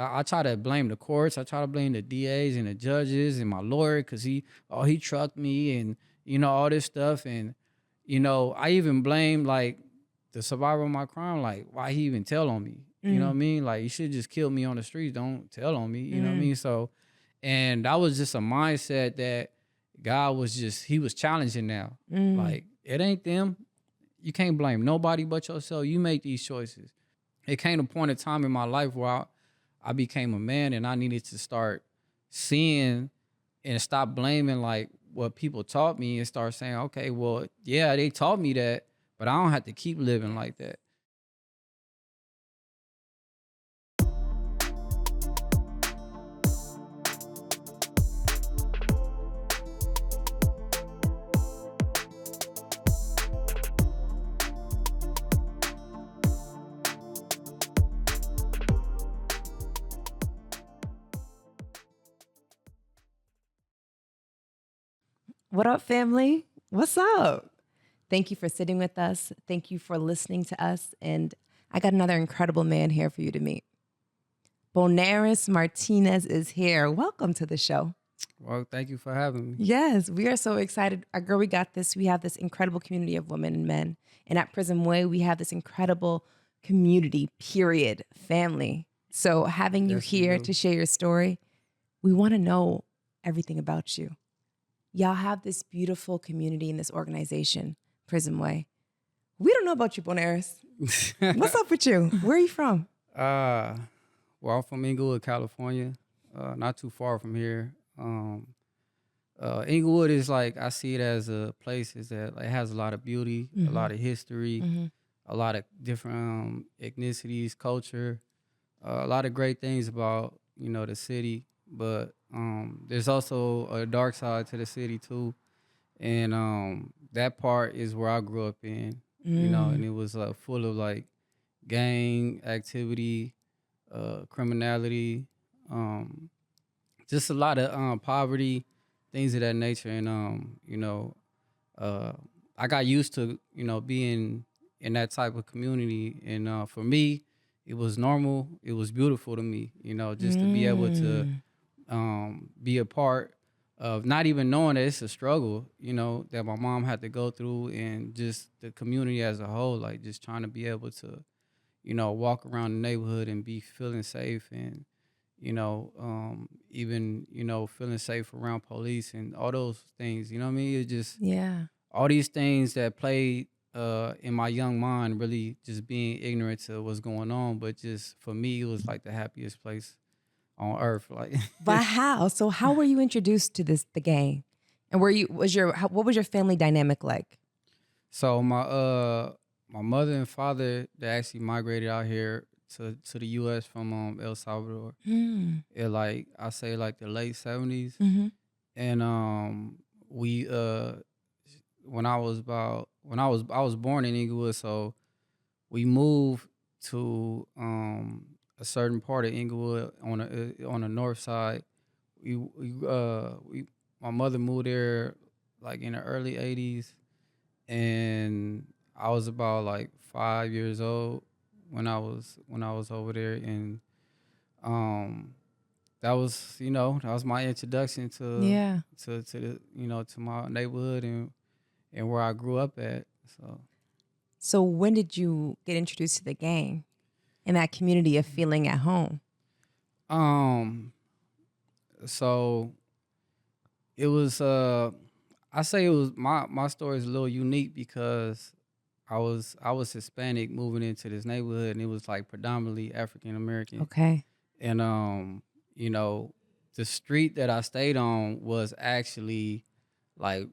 I try to blame the courts. I try to blame the DAs and the judges and my lawyer because he trucked me and, all this stuff. And, I even blame like the survivor of my crime, like why he even tell on me. You know what I mean? Like you should just kill me on the streets. Don't tell on me. You know what I mean? So, and that was just a mindset that God he was challenging now. Like it ain't them. You can't blame nobody but yourself. You make these choices. It came a point in time in my life where I became a man and I needed to start seeing and stop blaming like what people taught me and start saying, okay, well, yeah, they taught me that, but I don't have to keep living like that. What up, family? What's up? Thank you for sitting with us. Thank you for listening to us. And I got another incredible man here for you to meet. Boanergez Martinez is here. Welcome to the show. Well, thank you for having me. Yes, we are so excited. Our girl, we got this. We have this incredible community of women and men. And at Prism Way, we have this incredible community, period, family. So having you here to share your story, we want to know everything about you. Y'all have this beautiful community in this organization, Prism Way. We don't know about you, Boanergez. What's up with you? Where are you from? Well, I'm from Inglewood, California, not too far from here. Inglewood is like, I see it as a place that like, has a lot of beauty, a lot of history, a lot of different ethnicities, culture, a lot of great things about, the city. But there's also a dark side to the city too. And that part is where I grew up in, and it was full of like gang activity, criminality, just a lot of poverty, things of that nature. And I got used to, being in that type of community. And for me, it was normal. It was beautiful to me, just to be able to be a part of not even knowing that it's a struggle, that my mom had to go through, and just the community as a whole, like just trying to be able to, walk around the neighborhood and be feeling safe, and, even, feeling safe around police and all those things, you know what I mean? It just, all these things that played in my young mind, really just being ignorant to what's going on. But just for me, it was like the happiest place on earth. Like, But how? So how were you introduced to the gang? And what was your family dynamic like? So my mother and father, they actually migrated out here to the U.S. from El Salvador. In like, I say like the late 70s. And we I was born in Inglewood, so we moved to a certain part of Inglewood on the north side. My mother moved there like in the early 80s, and I was about like 5 years old when I was over there. And that was my introduction to the to my neighborhood and where I grew up at. So when did you get introduced to the gang and that community of feeling at home? So it was I say it was my story is a little unique because I was Hispanic moving into this neighborhood, and it was like predominantly African American. Okay. And the street that I stayed on was actually like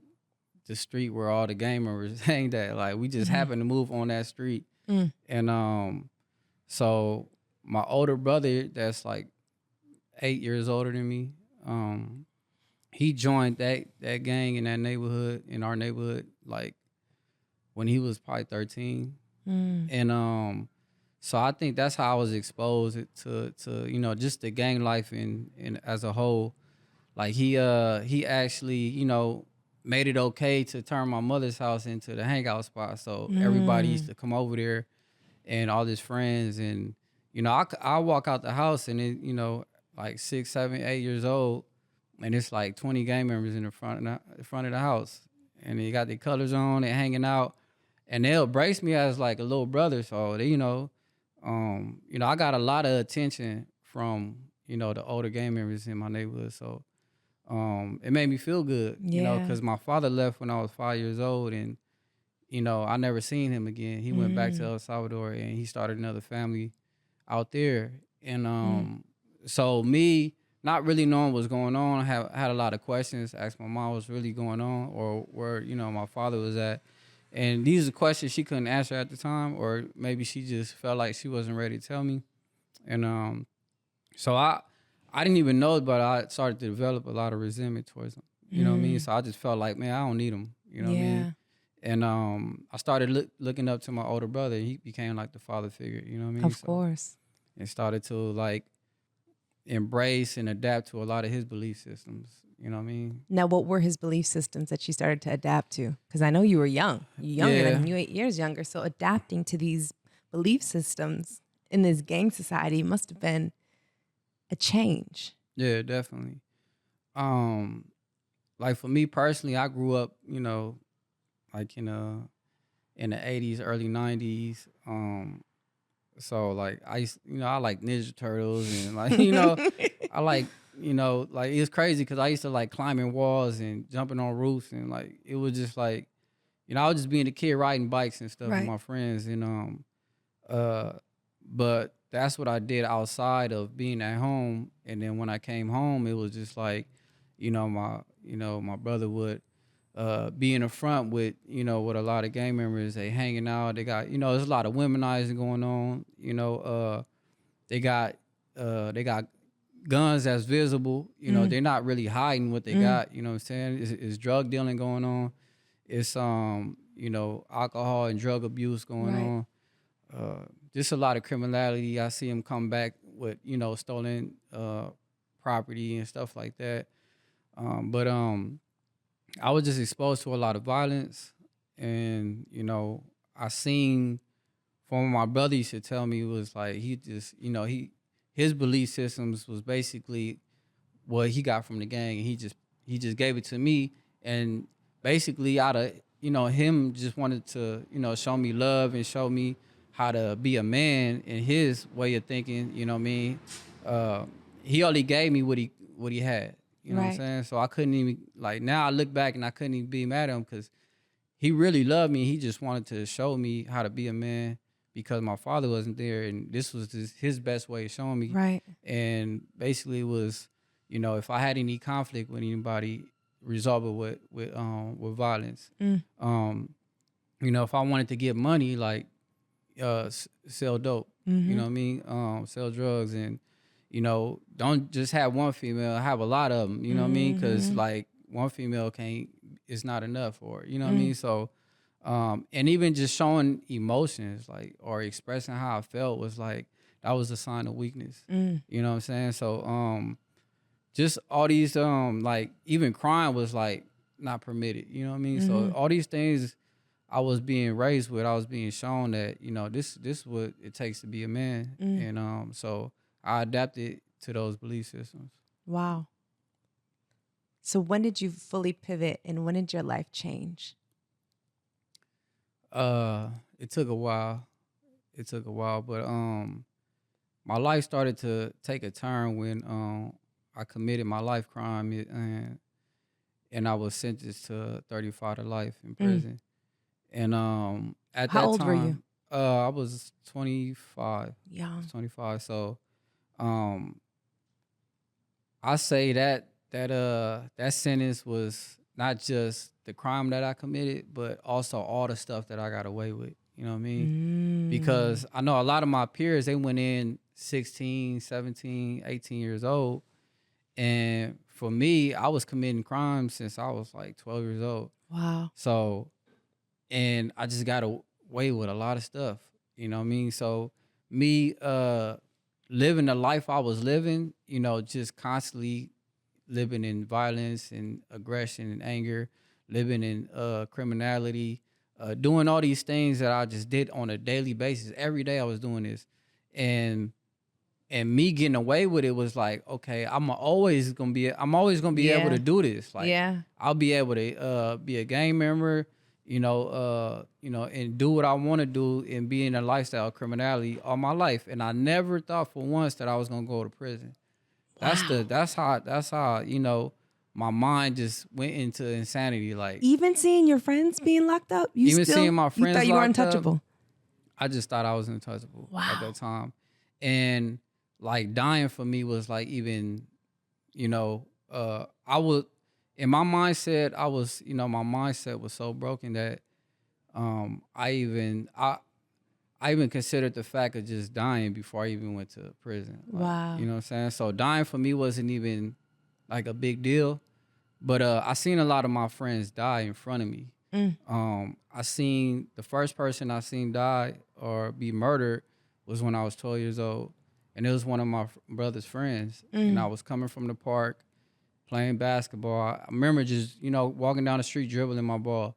the street where all the gang members hanged at. Like we just happened to move on that street. And so my older brother, that's like 8 years older than me, he joined that gang in our neighborhood, like when he was probably 13. And so I think that's how I was exposed to just the gang life in as a whole. Like he actually made it okay to turn my mother's house into the hangout spot. So everybody used to come over there, and all his friends, and I walk out the house and it, like 6, 7, 8 years old, and it's like 20 gang members in the front of the house, and they got their colors on, they hanging out, and they'll brace me as like a little brother. So they, I got a lot of attention from the older gang members in my neighborhood. So it made me feel good, Yeah. because my father left when I was 5 years old, and I never seen him again. He went back to El Salvador and he started another family out there. And so me not really knowing what's going on, I had a lot of questions, asked my mom what's really going on or where, my father was at. And these are questions she couldn't answer at the time, or maybe she just felt like she wasn't ready to tell me. And so I didn't even know it, but I started to develop a lot of resentment towards him. You know what I mean? So I just felt like, man, I don't need him. You know what I mean? And I started looking up to my older brother. He became like the father figure, you know what I mean? Of course. And started to like embrace and adapt to a lot of his belief systems, you know what I mean? Now, what were his belief systems that you started to adapt to? Because I know you were young, younger than him, you 8 years younger. So adapting to these belief systems in this gang society must have been a change. Yeah, definitely. Like for me personally, I grew up, like in the 80s, early 90s. So like I used, I like Ninja Turtles and like, I like, like it's crazy because I used to like climbing walls and jumping on roofs, and like it was just like, I was just being a kid riding bikes and stuff with my friends, and but that's what I did outside of being at home. And then when I came home, it was just like, my brother would be in the front with with a lot of gang members. They hanging out. They got there's a lot of womenizing going on. They got guns that's visible. They're not really hiding what they got. You know what I'm saying? It's drug dealing going on. It's alcohol and drug abuse going on. Just a lot of criminality. I see them come back with stolen property and stuff like that. But I was just exposed to a lot of violence, and I seen from what my brother used to tell me was like he just his belief systems was basically what he got from the gang, and he just gave it to me, and basically out of him just wanted to show me love and show me how to be a man in his way of thinking. You know what I mean? He only gave me what he had. You know what I'm saying? So I couldn't even, like, now I look back and I couldn't even be mad at him because he really loved me. He just wanted to show me how to be a man because my father wasn't there, and this was his best way of showing me. Right. And basically it was, if I had any conflict with anybody, resolve it with violence. If I wanted to get money, like sell dope, you know what I mean? Sell drugs, and don't just have one female, have a lot of them, you know what I mean? Because like one female it's not enough, or you know what I mean? So and even just showing emotions, like, or expressing how I felt was like, that was a sign of weakness. You know what I'm saying? So just all these like even crying was like not permitted, you know what I mean? So all these things I was being raised with, I was being shown that this is what it takes to be a man. And so I adapted to those belief systems. Wow. So when did you fully pivot, and when did your life change? It took a while. But my life started to take a turn when I committed my life crime, and I was sentenced to 35 to life in prison. And at How that old time, were you? I was 25. Yeah. I was 25. So I say that sentence was not just the crime that I committed, but also all the stuff that I got away with. You know what I mean? Because I know a lot of my peers, they went in 16, 17, 18 years old. And for me, I was committing crimes since I was like 12 years old. Wow. So, and I just got away with a lot of stuff. You know what I mean? So me living the life I was living, just constantly living in violence and aggression and anger, living in criminality, doing all these things that I just did on a daily basis. Every day I was doing this. And and me getting away with it was like, okay, I'm always gonna be able to do this. Like, I'll be able to be a gang member, and do what I want to do and be in a lifestyle of criminality all my life. And I never thought for once that I was gonna go to prison. Wow. That's how my mind just went into insanity. Like, even seeing your friends being locked up, seeing my friends, you thought you were untouchable. I just thought I was untouchable at Wow. that time. And like dying for me was like even, I would in my mindset, my mindset was so broken that I even considered the fact of just dying before I even went to prison. Like, Wow. you know what I'm saying? So dying for me wasn't even like a big deal. But I seen a lot of my friends die in front of me. I seen the first person I seen die or be murdered was when I was 12 years old. And it was one of my brother's friends. And I was coming from the park playing basketball. I remember just, walking down the street dribbling my ball.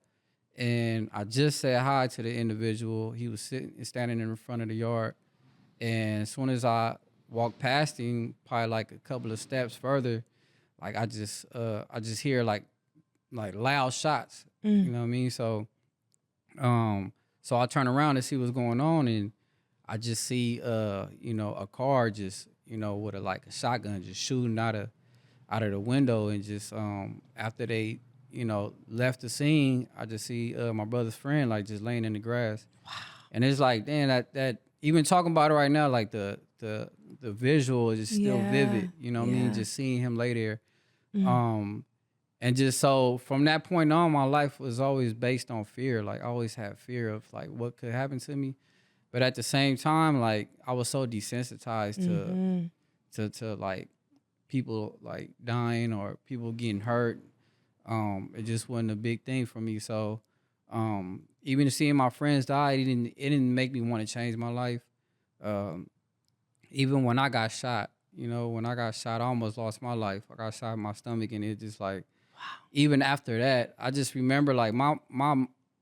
And I just said hi to the individual. He was standing in front of the yard. And as soon as I walked past him, probably like a couple of steps further, like I just hear like loud shots. You know what I mean? So I turn around to see what's going on, and I just see a car just with a shotgun just shooting out of the window, and just after they left the scene, I just see my brother's friend like just laying in the grass. Wow. And it's like, damn, that even talking about it right now, like the visual is still vivid. You know what I mean? Just seeing him lay there. And just so from that point on, my life was always based on fear. Like I always had fear of like what could happen to me. But at the same time, like I was so desensitized to like people like dying or people getting hurt. It just wasn't a big thing for me. So even seeing my friends die, it didn't make me want to change my life. Even when I got shot, when I got shot, I almost lost my life. I got shot in my stomach, and it just like, even after that, I just remember like my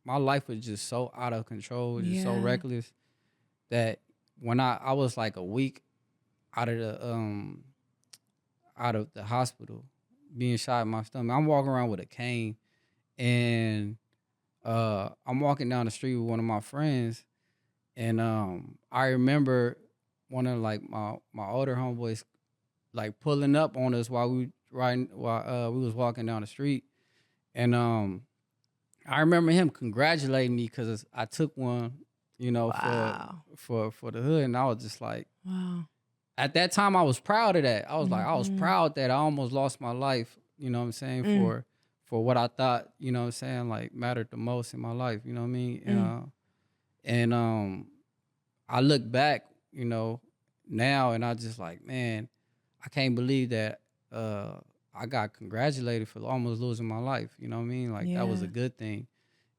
life was just so out of control, just so reckless that when I was like a week out of the hospital, being shot in my stomach, I'm walking around with a cane, and I'm walking down the street with one of my friends, and I remember one of like my older homeboys like pulling up on us while we was walking down the street, and I remember him congratulating me because I took one, for the hood, and I was just like, wow. At that time I was proud of that. I was like, I was proud that I almost lost my life. You know what I'm saying? For what I thought, like mattered the most in my life. You know what I mean? And I look back, now, and I just like, man, I can't believe that I got congratulated for almost losing my life. You know what I mean? Like that was a good thing.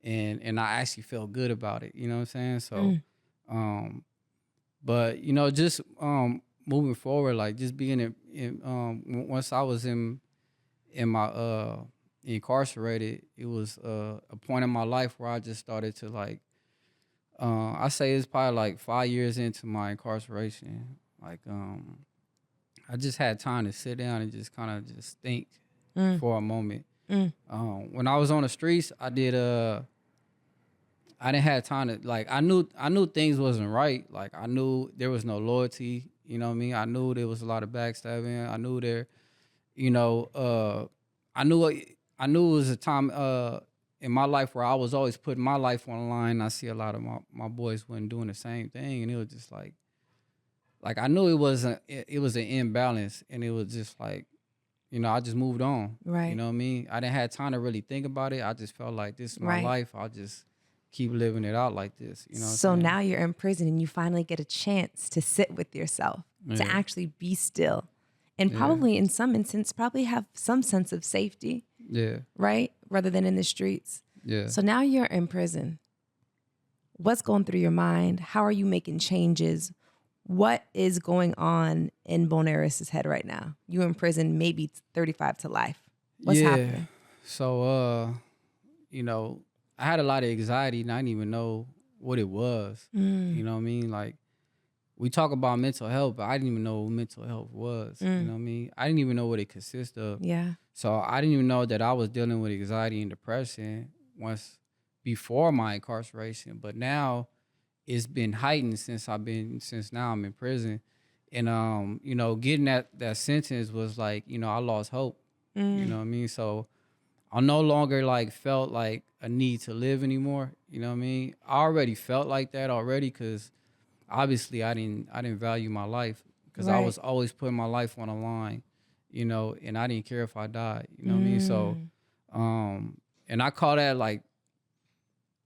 And I actually felt good about it. You know what I'm saying? So, but just moving forward, like just being once I was in my incarcerated, it was a point in my life where I just started to like, I say it's probably like 5 years into my incarceration. Like, I just had time to sit down and just kind of just think for a moment. When I was on the streets, I didn't have time to like. I knew things wasn't right. Like I knew there was no loyalty. You know what I mean? I knew there was a lot of backstabbing. I knew I knew it was a time in my life where I was always putting my life on the line. I see a lot of my boys wasn't doing the same thing, and it was just like I knew it was an imbalance, and it was just like, I just moved on. Right. You know what I mean? I didn't have time to really think about it. I just felt like this is my life. I'll just keep living it out like this. You know what I'm So saying? now you're in prison and you finally get a chance to sit with yourself, to actually be still. And probably in some instance, probably have some sense of safety. Yeah. Right? Rather than in the streets. Yeah. So now you're in prison. What's going through your mind? How are you making changes? What is going on in Boanergez's head right now? You in prison, maybe 35 to life. What's happening? So, I had a lot of anxiety and I didn't even know what it was. You know what I mean? Like we talk about mental health, but I didn't even know what mental health was. You know what I mean? I didn't even know what it consists of. Yeah. So I didn't even know that I was dealing with anxiety and depression once before my incarceration. But now it's been heightened since now I'm in prison. And you know, getting that sentence was like, you know, I lost hope. You know what I mean? So I no longer like felt like a need to live anymore. You know what I mean? I already felt like that already because obviously I didn't value my life because I was always putting my life on the line, you know, and I didn't care if I died. You know what I mean? So, and I call that like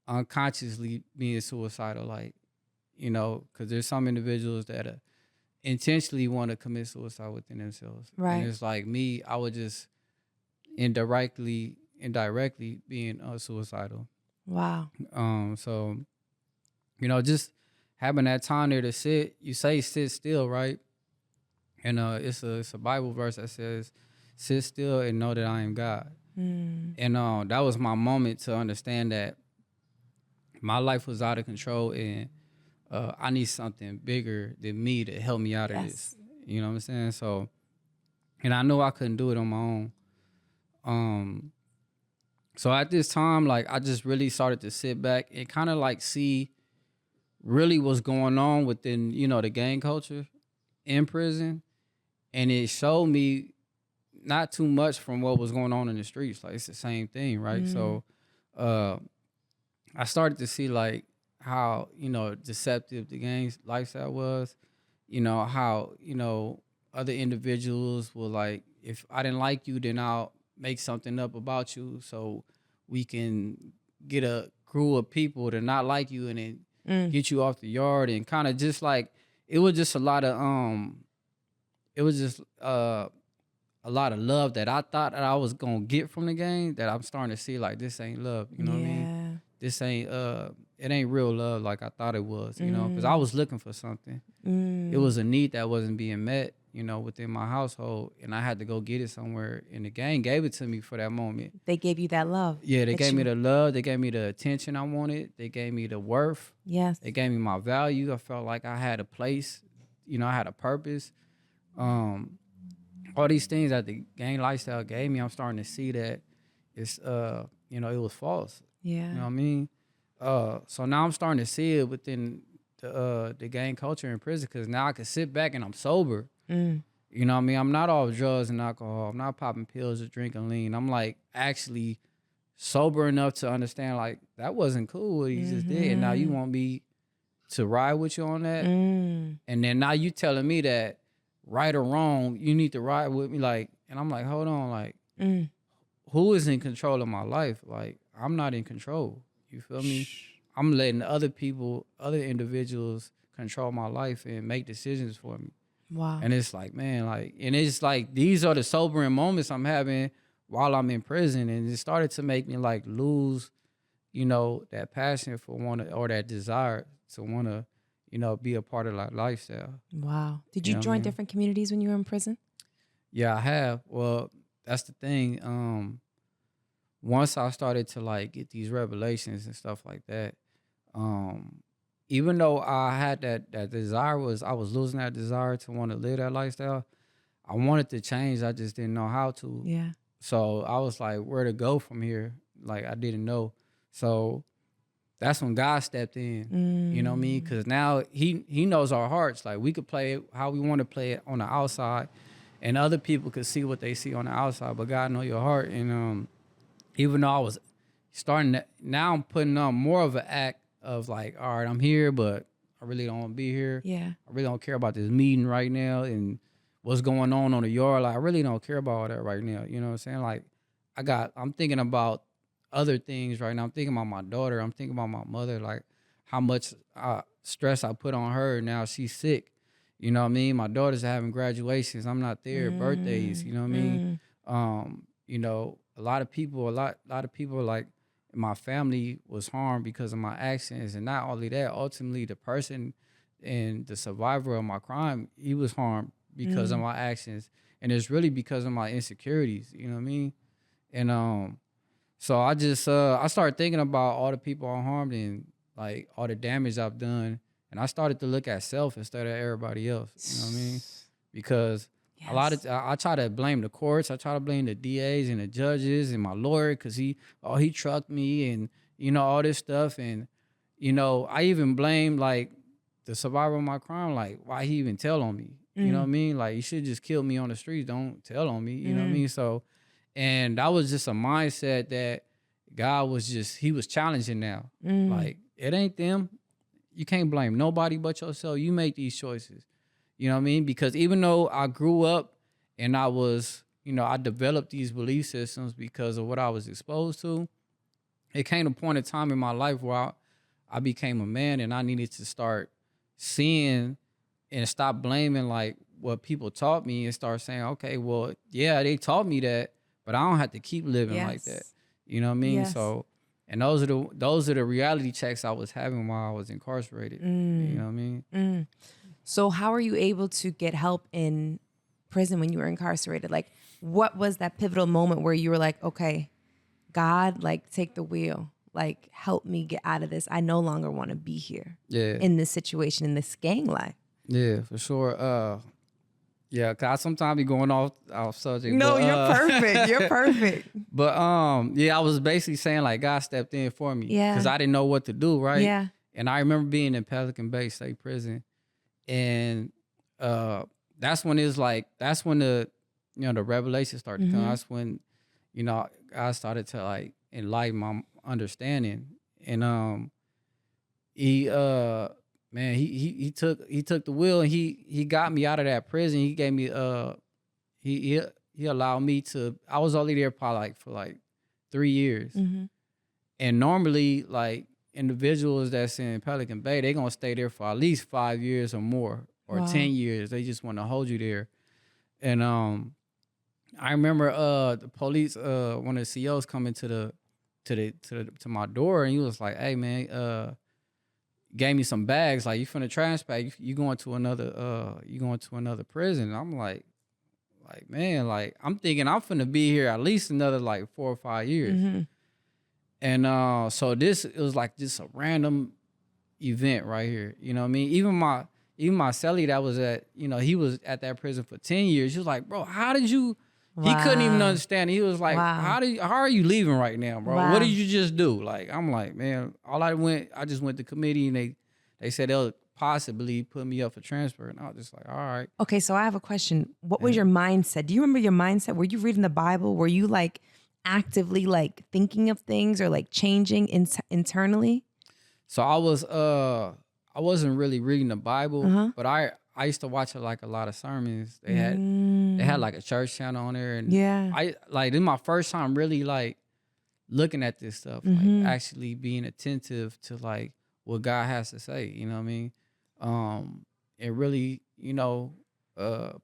unconsciously being suicidal, like, you know, because there's some individuals that intentionally want to commit suicide within themselves. Right. And it's like me, I would just indirectly being suicidal. Wow. So, you know, just having that time there to sit, you say sit still, right? And it's a Bible verse that says, sit still and know that I am God. And that was my moment to understand that my life was out of control and I need something bigger than me to help me out of this. You know what I'm saying? So, and I knew I couldn't do it on my own. So at this time, like I just really started to sit back and kind of like see really what's going on within, you know, the gang culture in prison. And it showed me not too much from what was going on in the streets. Like it's the same thing, right? So I started to see like how, you know, deceptive the gang's lifestyle was, you know, how, you know, other individuals will like, if I didn't like you, then I'll make something up about you so we can get a crew of people to not like you and then get you off the yard and kind of just like, it was just a lot of, a lot of love that I thought that I was gonna get from the game that I'm starting to see like this ain't love, you know what I mean? This ain't it ain't real love like I thought it was, you know, because I was looking for something. It was a need that wasn't being met, you know, within my household, and I had to go get it somewhere. And the gang gave it to me for that moment. They gave you that love. Yeah, they gave me the love. They gave me the attention I wanted. They gave me the worth. Yes. They gave me my value. I felt like I had a place, you know, I had a purpose. All these things that the gang lifestyle gave me, I'm starting to see that it's you know, it was false. Yeah. You know what I mean? So now I'm starting to see it within the gang culture in prison because now I can sit back and I'm sober. You know what I mean? I'm not off drugs and alcohol. I'm not popping pills or drinking lean. I'm like actually sober enough to understand like that wasn't cool what he just did. And now you want me to ride with you on that? And then now you telling me that right or wrong, you need to ride with me. Like, and I'm like, hold on, like, who is in control of my life? Like, I'm not in control. You feel me? I'm letting other people, other individuals control my life and make decisions for me. Wow. And it's like, man, like, and it's like, these are the sobering moments I'm having while I'm in prison. And it started to make me like lose, you know, that passion for or that desire to want to, you know, be a part of that lifestyle. Wow. Did you join different communities when you were in prison? Yeah, I have. Well, that's the thing. Once I started to like get these revelations and stuff like that, even though I had that desire, I was losing that desire to want to live that lifestyle. I wanted to change. I just didn't know how to. Yeah. So I was like, where to go from here? Like I didn't know. So that's when God stepped in. You know what I mean? Because now he knows our hearts. Like we could play it how we want to play it on the outside, and other people could see what they see on the outside. But God know your heart. And even though I was starting to, now I'm putting on more of an act of like, all right, I'm here, but I really don't want to be here. Yeah. I really don't care about this meeting right now and what's going on the yard. Like I really don't care about all that right now. You know what I'm saying? Like I'm thinking about other things right now. I'm thinking about my daughter. I'm thinking about my mother, like how much stress I put on her. Now she's sick. You know what I mean? My daughter's having graduations. I'm not there. Birthdays. You know what I mean? You know, a lot of people like my family was harmed because of my actions, and not only that, ultimately the person and the survivor of my crime, he was harmed because of my actions, and it's really because of my insecurities. You know what I mean? And so I started thinking about all the people I harmed and like all the damage I've done, And I started to look at self instead of everybody else. You know what I mean? Because Yes. a lot of I try to blame the courts. I try to blame the DAs and the judges and my lawyer because he trucked me and, all this stuff. And, I even blame like the survivor of my crime, like why he even tell on me. You know what I mean? Like you should just kill me on the streets. Don't tell on me. You know what I mean? So, and that was just a mindset that God was he was challenging now. Like it ain't them. You can't blame nobody but yourself. You make these choices. You know what I mean? Because even though I grew up and I was, I developed these belief systems because of what I was exposed to, it came a point in time in my life where I became a man and I needed to start seeing and stop blaming like what people taught me and start saying, okay, well, yeah, they taught me that, but I don't have to keep living like that. You know what I mean? Yes. So, and those are the reality checks I was having while I was incarcerated. You know what I mean? So how are you able to get help in prison when you were incarcerated? Like, what was that pivotal moment where you were like, okay, God, like, take the wheel. Like, help me get out of this. I no longer want to be here. Yeah. In this situation, in this gang life. Yeah, for sure. Yeah, cause I sometimes be going off subject. No, but, you're perfect. You're perfect. But yeah, I was basically saying like God stepped in for me. Yeah. Cause I didn't know what to do, right? Yeah. And I remember being in Pelican Bay State Prison, and that's when the the revelation started to come. That's when God started to like enlighten my understanding, and he man he took the wheel and he got me out of that prison. He gave me he allowed me to. I was only there probably for 3 years, and normally like individuals that's in Pelican Bay, they gonna stay there for at least 5 years or more, or 10 years. They just want to hold you there. And I remember the police, one of the COs coming to my door, and he was like, "Hey man, gave me some bags. Like you finna transfer, you going to another prison." And I'm like man, like I'm thinking I'm finna be here at least another 4 or 5 years. And so it was like just a random event right here. You know what I mean? Even my cellie that was at, he was at that prison for 10 years. He was like, "Bro, how did you?" Wow. He couldn't even understand. He was like, wow. How are you leaving right now, bro? Wow. What did you just do? Like, I'm like, man, I just went to committee and they said they'll possibly put me up for transfer. And I was just like, all right. Okay, so I have a question. What was your mindset? Do you remember your mindset? Were you reading the Bible? Were you like actively like thinking of things or like changing internally? So I wasn't really reading the Bible, but I used to watch like a lot of sermons. They had like a church channel on there, and this is my first time really like looking at this stuff, like actually being attentive to like what God has to say. You know what I mean? And really,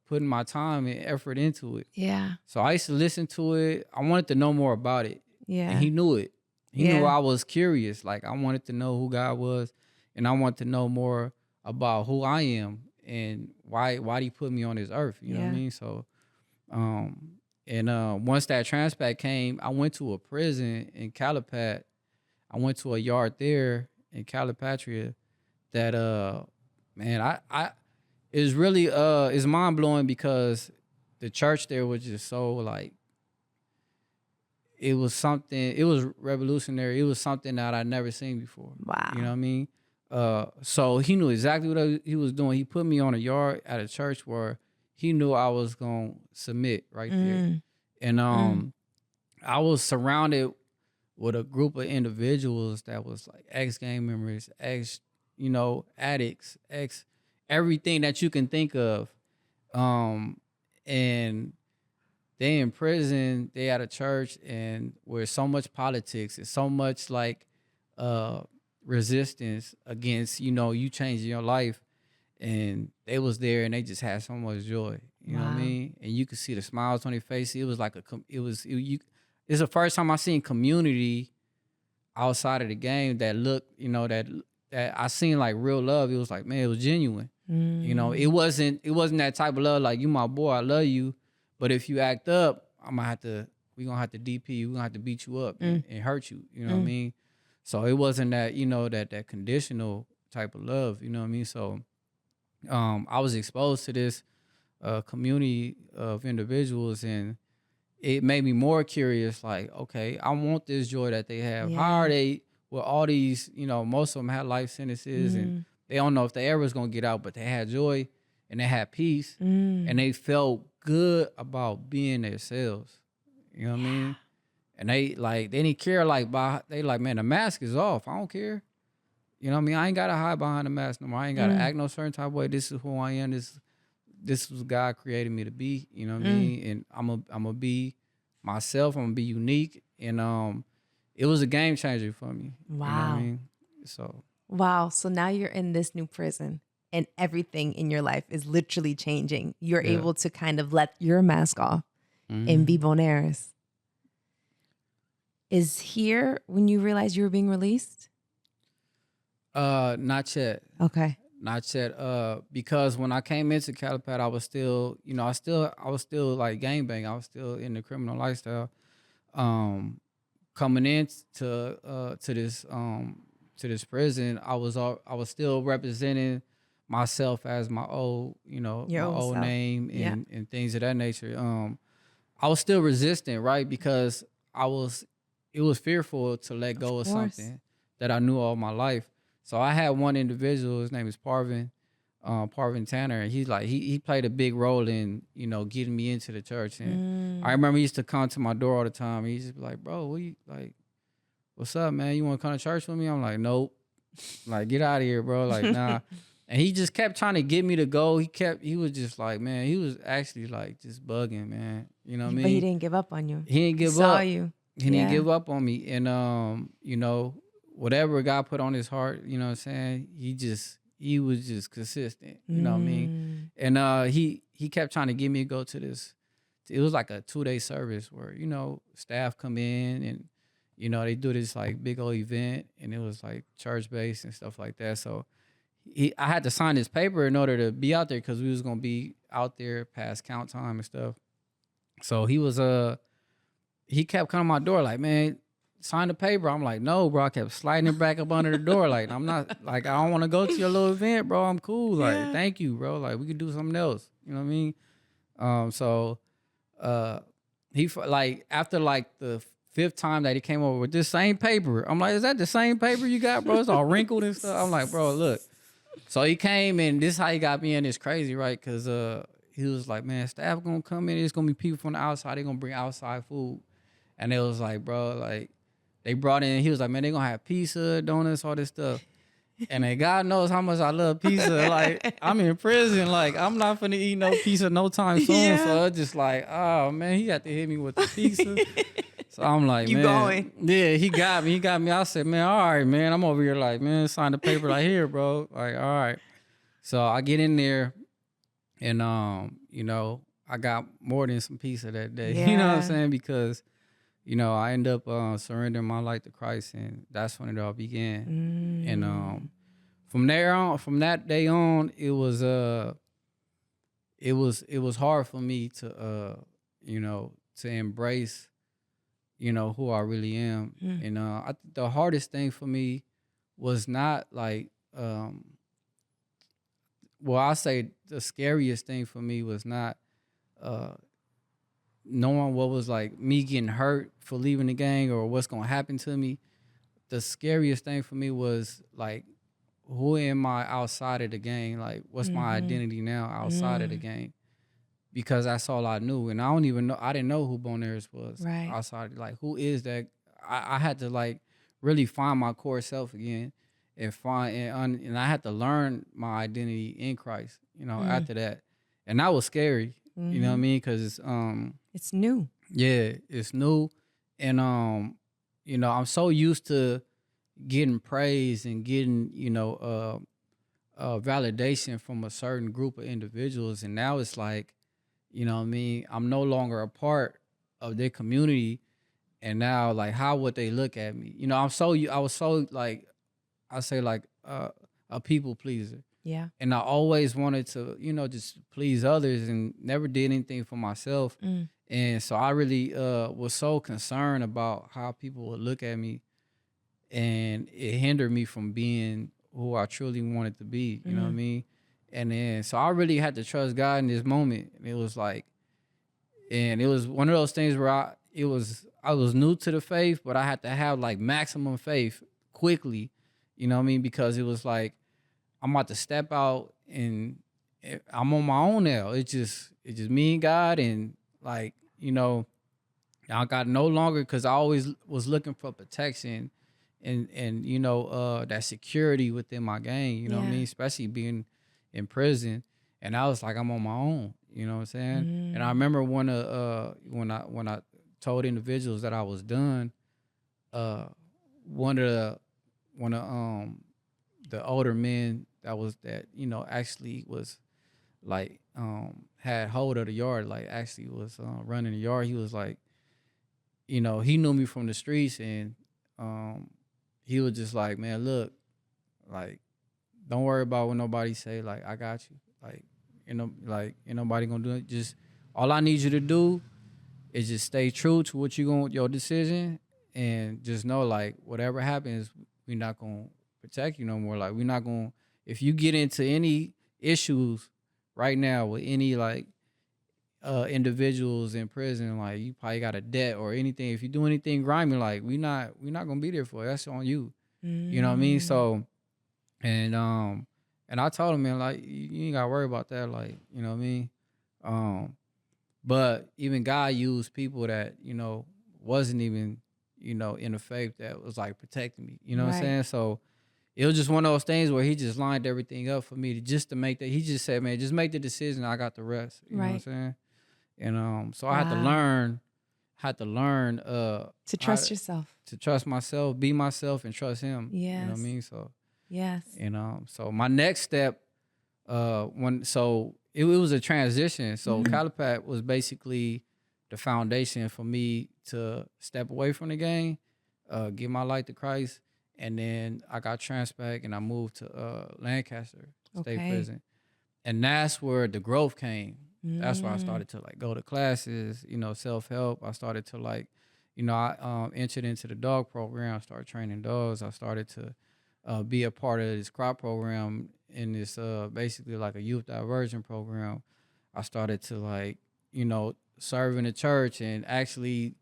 putting my time and effort into it. Yeah. So I used to listen to it. I wanted to know more about it. Yeah. And he knew it. He knew I was curious. Like I wanted to know who God was, and I wanted to know more about who I am and why he put me on this earth. You know what I mean? So, once that transpat came, I went to a prison in Calipat. I went to a yard there in Calipatria that man, I it's really it's mind blowing because the church there was just so like, it was revolutionary. It was something that I'd never seen before. Wow. You know what I mean? So he knew exactly what he was doing. He put me on a yard at a church where he knew I was gonna submit right there. And I was surrounded with a group of individuals that was like ex-gang members, addicts, everything that you can think of. And they in prison, they at a church, and where so much politics and so much like resistance against, you changing your life. And they was there and they just had so much joy. You know what I mean? And you could see the smiles on their face. It was like it's the first time I seen community outside of the game that looked, that I seen like real love. It was like, man, it was genuine. It wasn't that type of love like, you my boy, I love you, but if you act up, we gonna have to DP you, we gonna have to beat you up and hurt you. You know what I mean? So it wasn't that, that conditional type of love. You know what I mean? So I was exposed to this community of individuals, and it made me more curious. Like, okay, I want this joy that they have. How are they with all these? You know, most of them had life sentences, and they don't know if they ever was gonna get out, but they had joy and they had peace, and they felt good about being themselves. You know what I mean? And they didn't care they like, man, the mask is off. I don't care. You know what I mean? I ain't gotta hide behind the mask no more. I ain't gotta act no certain type of way. This is who I am. This was God created me to be. You know what I mean? And I'm gonna be myself. I'm gonna be unique. And it was a game changer for me. Wow. You know what I mean? So wow. So now you're in this new prison, and everything in your life is literally changing. You're able to kind of let your mask off and be Boanergez. Is here when you realized you were being released? Not yet. Okay. Not yet. Because when I came into Calipat, I was still, you know, I was still like gangbang. I was still in the criminal lifestyle. Coming in to this prison, I was still representing myself as my old, you know, Your my old old self. name and things of that nature. I was still resistant, right? Because it was fearful to let go of something that I knew all my life. So I had one individual, his name is Parvin Tanner, and he's like, he played a big role in, you know, getting me into the church. And I remember he used to come to my door all the time. He just be like, bro, what's up, man? You want to come to church with me? I'm like, nope. Like, get out of here, bro. Like, nah. And he just kept trying to get me to go. He was just like, man, he was actually like just bugging, man. You know what I mean? But he didn't give up on you. He didn't give saw up. you. He didn't give up on me. And you know, whatever God put on his heart, you know what I'm saying? He was just consistent. You know what I mean? And he kept trying to get me to go to this. It was like a 2-day service where, you know, staff come in and, you know, they do this like big old event, and it was like church based and stuff like that. So I had to sign this paper in order to be out there, because we was gonna be out there past count time and stuff. So he kept coming to my door like, man, sign the paper. I'm like, no, bro. I kept sliding it back up under the door. Like, I'm not, like, I don't want to go to your little event, bro. I'm cool. Like, thank you, bro. Like, we could do something else. You know what I mean? So he, like, after like the 5th time that he came over with this same paper, I'm like, is that the same paper you got, bro? It's all wrinkled and stuff. I'm like, bro, look. So he came, and this is how he got me in. It's crazy, right? Because he was like, man, staff gonna come in. It's gonna be people from the outside. They gonna bring outside food. And it was like, bro, like, they brought in, he was like, man, they gonna have pizza, donuts, all this stuff. And then God knows how much I love pizza. Like, I'm in prison. Like, I'm not finna eat no pizza no time soon. So it's just like, oh, man, he had to hit me with the pizza. So I'm like, You man. going. Yeah, he got me. I said, man, all right, man. I'm over here like, man, sign the paper like, here, bro. Like, all right. So I get in there, and, you know, I got more than some pizza that day. You know what I'm saying? Because, you know, I end up surrendering my life to Christ, and that's when it all began. And from that day on, it was hard for me to you know, to embrace, you know, who I really am. And I think the hardest thing for me was not like well, I say the scariest thing for me was not knowing what was like me getting hurt for leaving the gang or what's gonna happen to me. The scariest thing for me was like, who am I outside of the gang? Like, what's my identity now outside of the gang? Because that's all I knew, and I didn't know who Boanergez was outside. Like, who is that? I had to like really find my core self again, and and I had to learn my identity in Christ. You know, after that, and that was scary. You know what I mean? Because it's new. Yeah, it's new, and you know, I'm so used to getting praise and getting, you know, validation from a certain group of individuals, and now it's like, you know what I mean, I'm no longer a part of their community, and now like, how would they look at me? You know, I was so like, I say like a people pleaser. Yeah. And I always wanted to, you know, just please others and never did anything for myself. And so I really was so concerned about how people would look at me, and it hindered me from being who I truly wanted to be. You know what I mean? And then so I really had to trust God in this moment. And it was like, and it was one of those things where I was new to the faith, but I had to have like maximum faith quickly. You know what I mean? Because it was like I'm about to step out and I'm on my own now. It's just me and God, and like, you know, I got no longer, because I always was looking for protection and you know, that security within my gang, you know what I mean? Especially being in prison. And I was like, I'm on my own, you know what I'm saying? And I remember when I told individuals that I was done, one of the older men that you know actually was like had hold of the yard, like actually was running the yard. He was like, you know, he knew me from the streets, and he was just like, man, look, like, don't worry about what nobody say. Like, I got you. Like, you know, like, ain't nobody gonna do it. Just all I need you to do is just stay true to what your decision, and just know, like, whatever happens, we're not gonna protect you no more. Like, we're not gonna, if you get into any issues right now with any like individuals in prison, like, you probably got a debt or anything. If you do anything grimy, like, we're not gonna be there for it. That's on you. You know what I mean? So, and I told him, man, like, you ain't gotta worry about that. Like, you know what I mean? But even God used people that, you know, wasn't even, you know, in the faith, that was like protecting me. You know what I'm saying? So it was just one of those things where he just lined everything up for me to make that. He just said, man, just make the decision. I got the rest. You know what I'm saying? And so I had to learn to trust yourself, to trust myself, be myself, and trust him. Yes. You know what I mean? So yes. And so my next step, it was a transition. So Calipat was basically the foundation for me to step away from the game, give my life to Christ, and then I got transferred and I moved to Lancaster State Prison, and that's where the growth came. That's where I started to like go to classes, you know, self-help. I started to like, you know, I entered into the dog program, started training dogs. I started to be a part of this crop program in this basically like a youth diversion program. I started to like, you know, serve in the church and actually,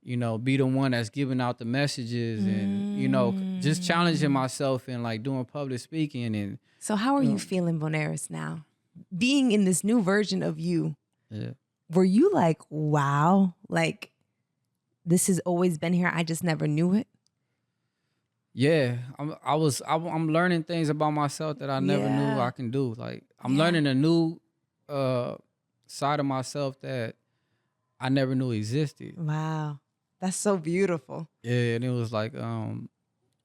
you know, be the one that's giving out the messages and, you know, just challenging myself and like doing public speaking. And so how are you feeling, Boanergez, now? Being in this new version of you, were you like, wow, like this has always been here, I just never knew it? Yeah, I'm learning things about myself that I never knew I can do. Like, I'm learning a new side of myself that I never knew existed. Wow, that's so beautiful. Yeah, and it was like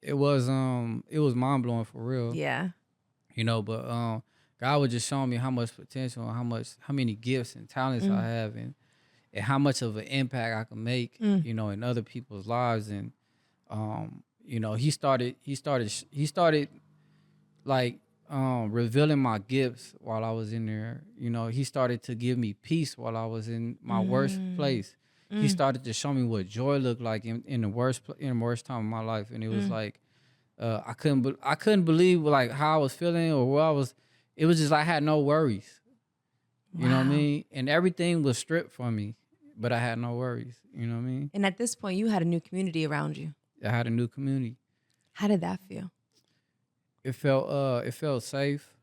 it was mind blowing for real. Yeah, you know, but God was just showing me how much potential and how many gifts and talents I have, and how much of an impact I can make, you know, in other people's lives. And you know, he started like revealing my gifts while I was in there. You know, he started to give me peace while I was in my worst place. He started to show me what joy looked like in the worst time of my life. And it was like I couldn't believe like how I was feeling or where I was. It was just like I had no worries. You know what I mean? And everything was stripped from me, but I had no worries. You know what I mean? And at this point, you had a new community around you. I had a new community. How did that feel? It felt safe.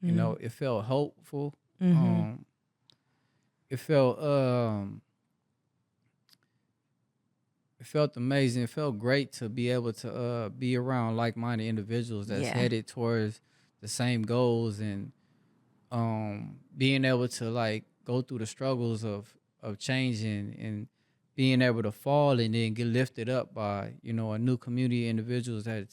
You know, it felt hopeful. It felt amazing. It felt great to be able to be around like-minded individuals that's headed towards the same goals, and being able to like go through the struggles of changing and being able to fall and then get lifted up by, you know, a new community of individuals that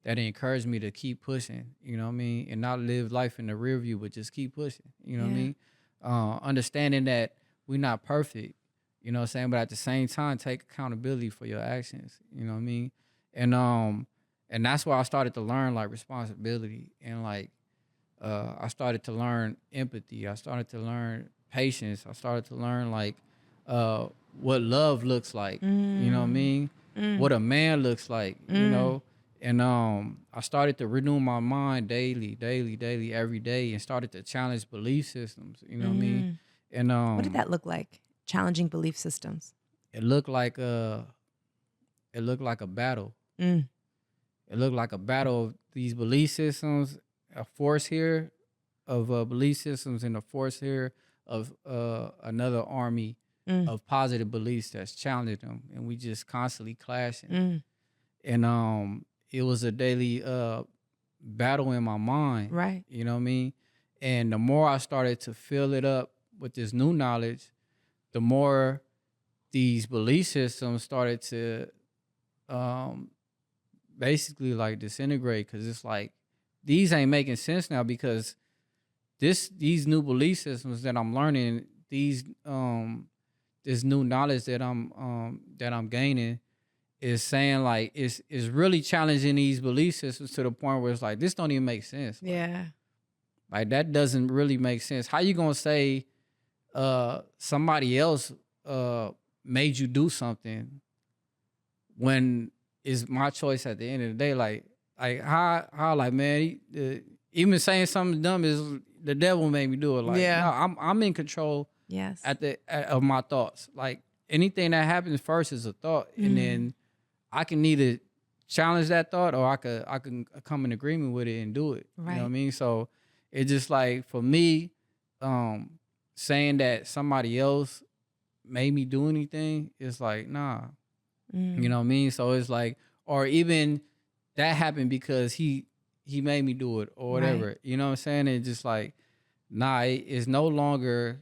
encourage me to keep pushing, you know what I mean? And not live life in the rear view, but just keep pushing, you know what I mean? Understanding that we're not perfect, you know what I'm saying? But at the same time, take accountability for your actions, you know what I mean? And that's why I started to learn like responsibility, and like I started to learn empathy. I started to learn patience. I started to learn like what love looks like, you know what I mean? What a man looks like, you know? And I started to renew my mind daily, every day, and started to challenge belief systems. You know what I mean? Mm. And What did that look like? Challenging belief systems. it looked like a battle. Mm. It looked like a battle of these belief systems, a force here of belief systems, and a force here of another army Mm. of positive beliefs that's challenging them, and we just constantly clashing. Mm. And it was a daily battle in my mind. Right. You know what I mean? And the more I started to fill it up with this new knowledge, the more these belief systems started to um, basically like disintegrate, because it's like these ain't making sense now, because these new belief systems that I'm learning, this new knowledge that I'm gaining is saying like it's really challenging these belief systems to the point where it's like this don't even make sense. Yeah. Like that doesn't really make sense. How you gonna say somebody else made you do something when it's my choice at the end of the day? Like how like, man, even saying something dumb is the devil made me do it. Like, Yeah. no, I'm in control Yes. of my thoughts. Like anything that happens first is a thought, and then I can either challenge that thought or I can come in agreement with it and do it. Right. You know what I mean? So it's just like for me, saying that somebody else made me do anything, it's like, nah. You know what I mean? So it's like, or even that happened because he made me do it or whatever. Right. You know what I'm saying? It's just like, nah, it's no longer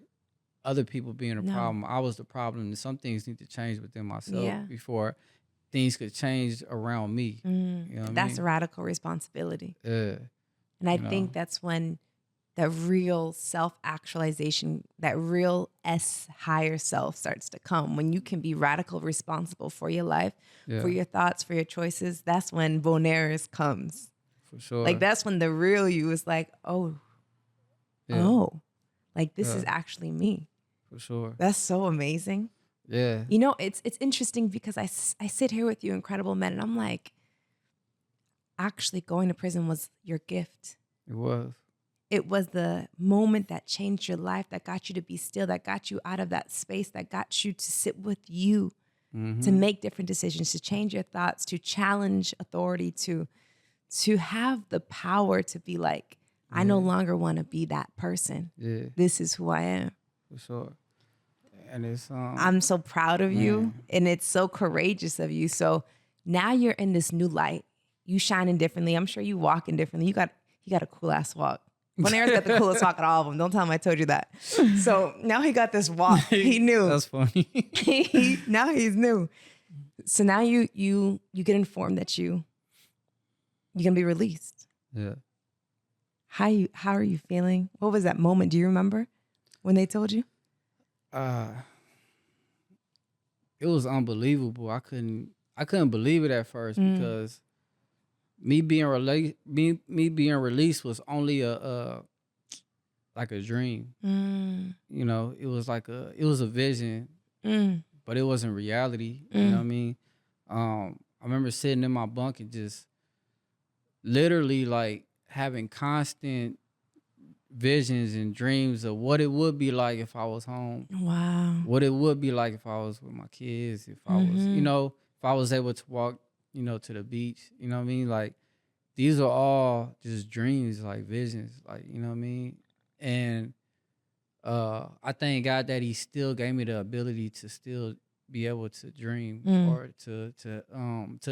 other people being a No. problem. I was the problem. And some things need to change within myself Yeah. before things could change around me. You know what That's I mean? radical responsibility. Yeah. And I You know. think that's when that real self-actualization, that real higher self starts to come. When you can be radical responsible for your life, Yeah. for your thoughts, for your choices, that's when Boanergez comes. For sure. Like that's when the real you is like, like this is actually me. For sure. That's so amazing. Yeah. You know, it's interesting because I sit here with you incredible men and I'm like, actually going to prison was your gift. It was. It was the moment that changed your life, that got you to be still, that got you out of that space, that got you to sit with you, to make different decisions, to change your thoughts, to challenge authority, to have the power to be like, I no longer want to be that person. Yeah. This is who I am. For sure. And it's I'm so proud of you, and it's so courageous of you. So now you're in this new light. You shining differently. I'm sure you walking differently. He got a cool ass walk. Boanergez got the coolest walk of all of them. Don't tell him I told you that. So now he got this walk. He knew. That's funny. Now he's new. So now you get informed that you're gonna be released. Yeah. How are you feeling? What was that moment? Do you remember when they told you? It was unbelievable. I couldn't believe it at first because me being released was only a like a dream. You know, it was a vision, but it wasn't reality. You know what I mean? I remember sitting in my bunk and just literally like having constant visions and dreams of what it would be like if I was home. Wow. What it would be like if I was with my kids, if I was, if I was able to walk, to the beach, you know what I mean? Like, these are all just dreams, like visions, like, you know what I mean? And I thank God that he still gave me the ability to still be able to dream or to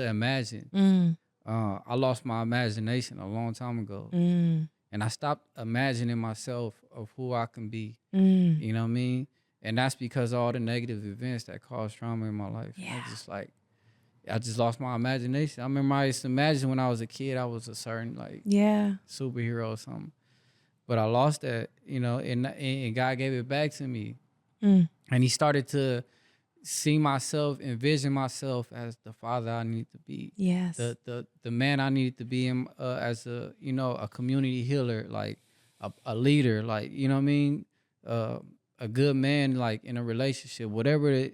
imagine. I lost my imagination a long time ago. And I stopped imagining myself of who I can be. You know what I mean? And that's because of all the negative events that caused trauma in my life. Yeah. I just lost my imagination. I remember I used to imagine when I was a kid I was a certain superhero or something. But I lost that, and God gave it back to me. And he started to see myself, envision myself as the father I need to be. Yes. The man I needed to be as a community healer, like a leader, like, you know what I mean? A good man, like in a relationship, whatever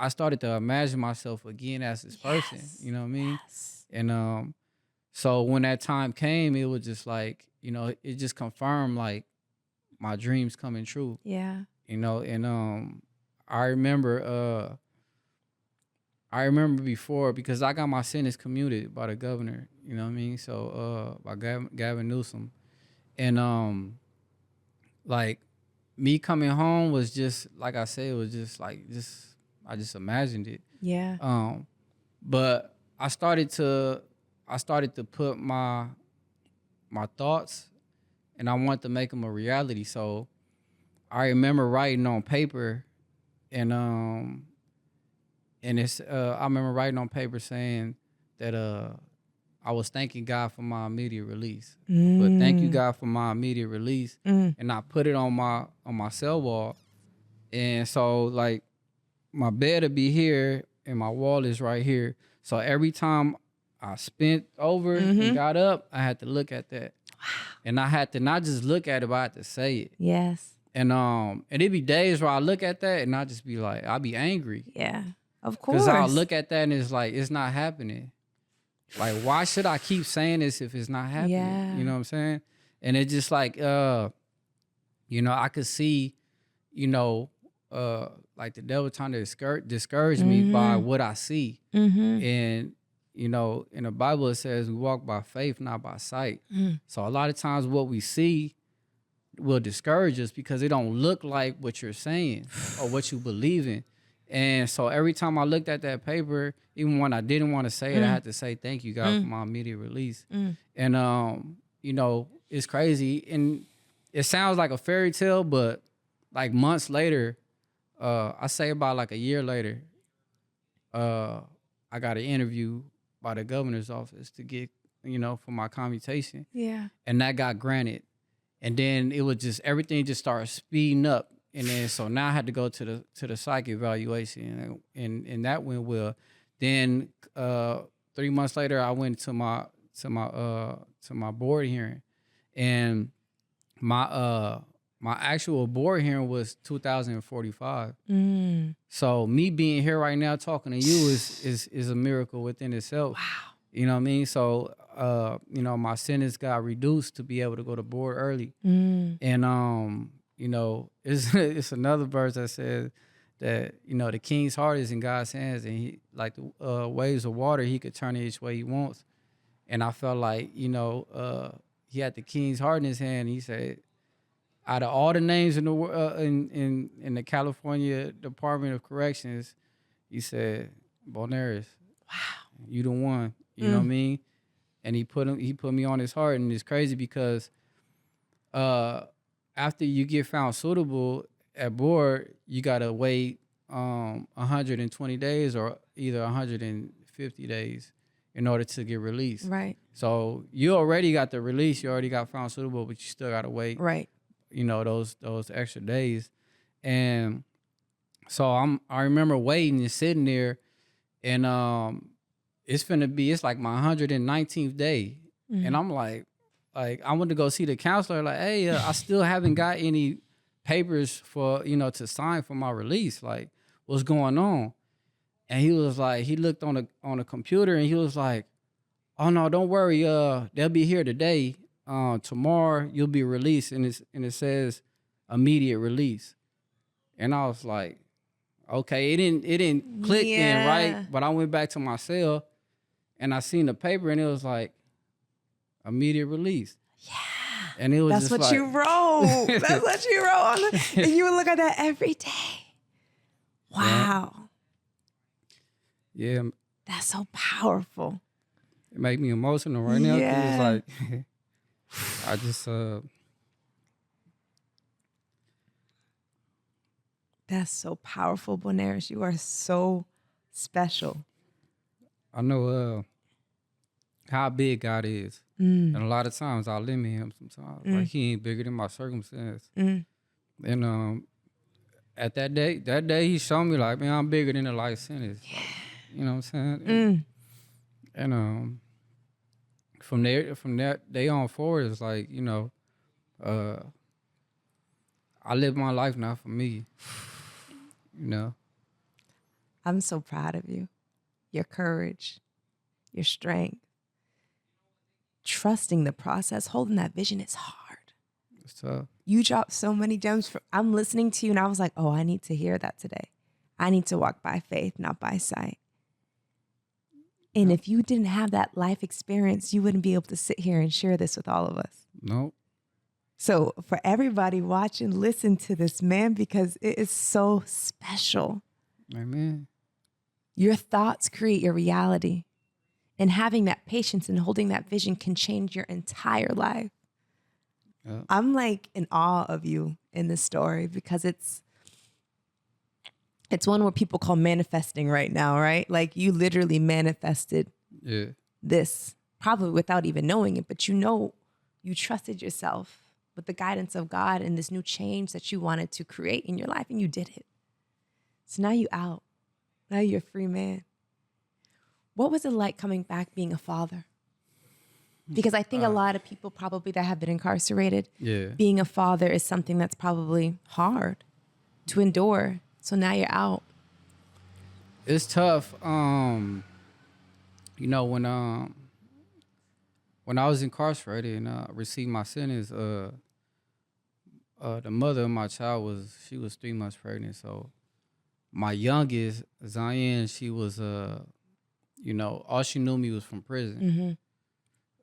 I started to imagine myself again as this person, you know what I mean? Yes. And So when that time came, it was just like, it just confirmed like my dreams coming true. Yeah. And I remember before, because I got my sentence commuted by the governor, you know what I mean? So by Gavin Newsom. And like me coming home was just like I said, it was just like I just imagined it. Yeah. But I started to put my thoughts, and I wanted to make them a reality. So I remember writing on paper, and it's I remember writing on paper saying that I was thanking God for my immediate release. But thank you, God, for my immediate release. And I put it on my cell wall. And so like my bed would be here and my wall is right here. So every time I spent over and got up, I had to look at that. Wow. And I had to not just look at it, but I had to say it. Yes. And it'd be days where I look at that and I just be like, I'll be angry. Yeah. Of course. Because I'll look at that and it's like, it's not happening. Like, why should I keep saying this if it's not happening? Yeah. You know what I'm saying? And it's just like, I could see, like the devil trying to discourage me by what I see. And, in the Bible, it says we walk by faith, not by sight. So a lot of times what we see will discourage us because it don't look like what you're saying or what you believe in. And so every time I looked at that paper, even when I didn't want to say it, I had to say, thank you, God, for my immediate release. And, it's crazy. And it sounds like a fairy tale, but like months later, I say about like a year later, I got an interview by the governor's office to get, for my commutation. Yeah. And that got granted. And then it was just, everything just started speeding up. And then so now I had to go to the psych evaluation, and that went well. Then 3 months later, I went to my board hearing, and my actual board hearing was 2045. So me being here right now talking to you is a miracle within itself. Wow. You know what I mean? So my sentence got reduced to be able to go to board early, and it's another verse that says that, the king's heart is in God's hands, and he, like the waves of water, he could turn it each way he wants. And I felt like, he had the king's heart in his hand. And he said, out of all the names in the in the California Department of Corrections, he said, Boanergez, wow, you the one. You know what I mean? And he put me on his heart, and it's crazy because after you get found suitable at board, you gotta wait 120 days or either 150 days in order to get released. Right. So you already got the release, you already got found suitable, but you still gotta wait. Right. Those extra days. And so I remember waiting and sitting there, and it's like my 119th day. And I'm like I went to go see the counselor, like, hey, I still haven't got any papers for, to sign for my release. Like, what's going on? And he was like, he looked on the computer and he was like, oh no, don't worry, they'll be here today. Tomorrow you'll be released, and it says immediate release. And I was like, okay, it didn't click in, right? But I went back to my cell and I seen the paper and it was like immediate release. Yeah. And it was That's just what you wrote. That's what you wrote and you would look at that every day. Wow. Yeah. That's so powerful. It made me emotional right now. Yeah. It's like I just That's so powerful, Boanergez. You are so special. I know how big God is. And a lot of times I limit him sometimes. Like, he ain't bigger than my circumstance. And at that day he showed me, like, man, I'm bigger than a life sentence. Like, you know what I'm saying? And from that day on forward, it's like, I live my life now for me. I'm so proud of you. Your courage, your strength. trusting the process, holding that vision is hard. It's tough. You dropped so many gems. I'm listening to you and I was like, oh, I need to hear that today. I need to walk by faith, not by sight. And if you didn't have that life experience, you wouldn't be able to sit here and share this with all of us. Nope. So for everybody watching, listen to this, man, because it is so special. Amen. Your thoughts create your reality. And having that patience and holding that vision can change your entire life. Yep. I'm like in awe of you in this story because it's one where people call manifesting right now, right? Like you literally manifested this, probably without even knowing it, but you trusted yourself with the guidance of God and this new change that you wanted to create in your life, and you did it. So now you're out. Now you're a free man. What was it like coming back being a father? Because I think a lot of people probably that have been incarcerated, being a father is something that's probably hard to endure. So now you're out. It's tough. When I was incarcerated and received my sentence, the mother of my child was 3 months pregnant. So my youngest, Zion, she was all she knew me was from prison. Mm-hmm.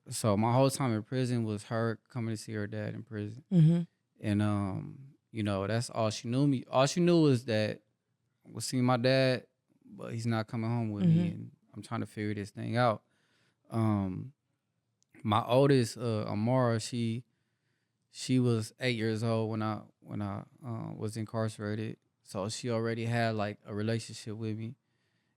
So my whole time in prison was her coming to see her dad in prison. Mm-hmm. And that's all she knew me. All she knew was that I was seeing my dad, but he's not coming home with me, and I'm trying to figure this thing out. My oldest, Amara, she was 8 years old when I was incarcerated. So she already had like a relationship with me,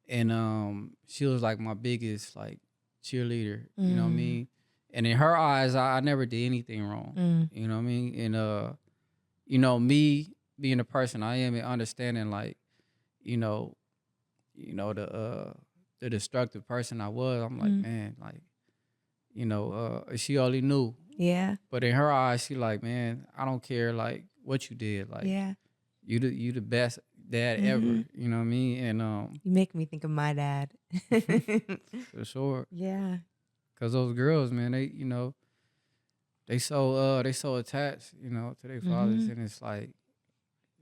and she was like my biggest like cheerleader. You know what I mean? And in her eyes, I never did anything wrong. You know what I mean? And me being the person I am and understanding like, the destructive person I was, I'm like, man, like, she only knew. Yeah. But in her eyes, she like, man, I don't care like what you did. Like, you the best dad ever. You know what I mean? And you make me think of my dad. for sure. Yeah. Cause those girls, man, they so attached, to their fathers, and it's like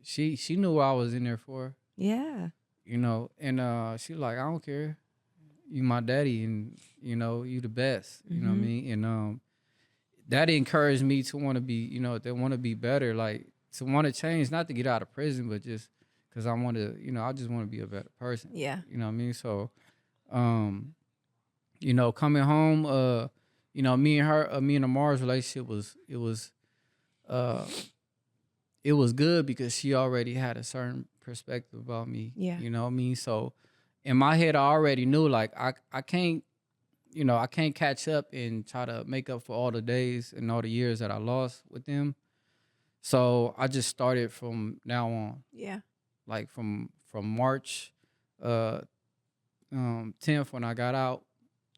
she knew what I was in there for. Yeah. And she like, I don't care. You my daddy, and you the best. You know what I mean? And that encouraged me to want to be, to want to be better, like to want to change, not to get out of prison, but just because I want to, I just want to be a better person. Yeah. You know what I mean? So, coming home, me and Amar's relationship it was good because she already had a certain perspective about me. Yeah. You know what I mean? So in my head, I already knew like I can't, I can't catch up and try to make up for all the days and all the years that I lost with them. So I just started from now on. Yeah. Like from March 10th when I got out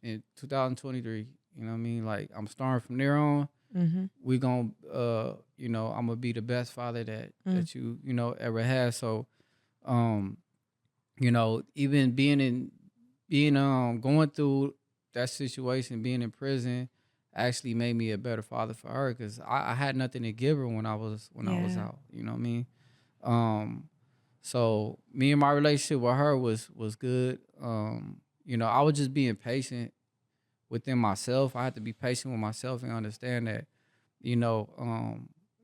in 2023. You know what I mean? Like I'm starting from there on. We gonna I'm gonna be the best father that you ever had. So even being going through that situation, being in prison, actually made me a better father for her because I had nothing to give her when I was out. You know what I mean? So me and my relationship with her was good. I was just being patient within myself. I had to be patient with myself and understand that,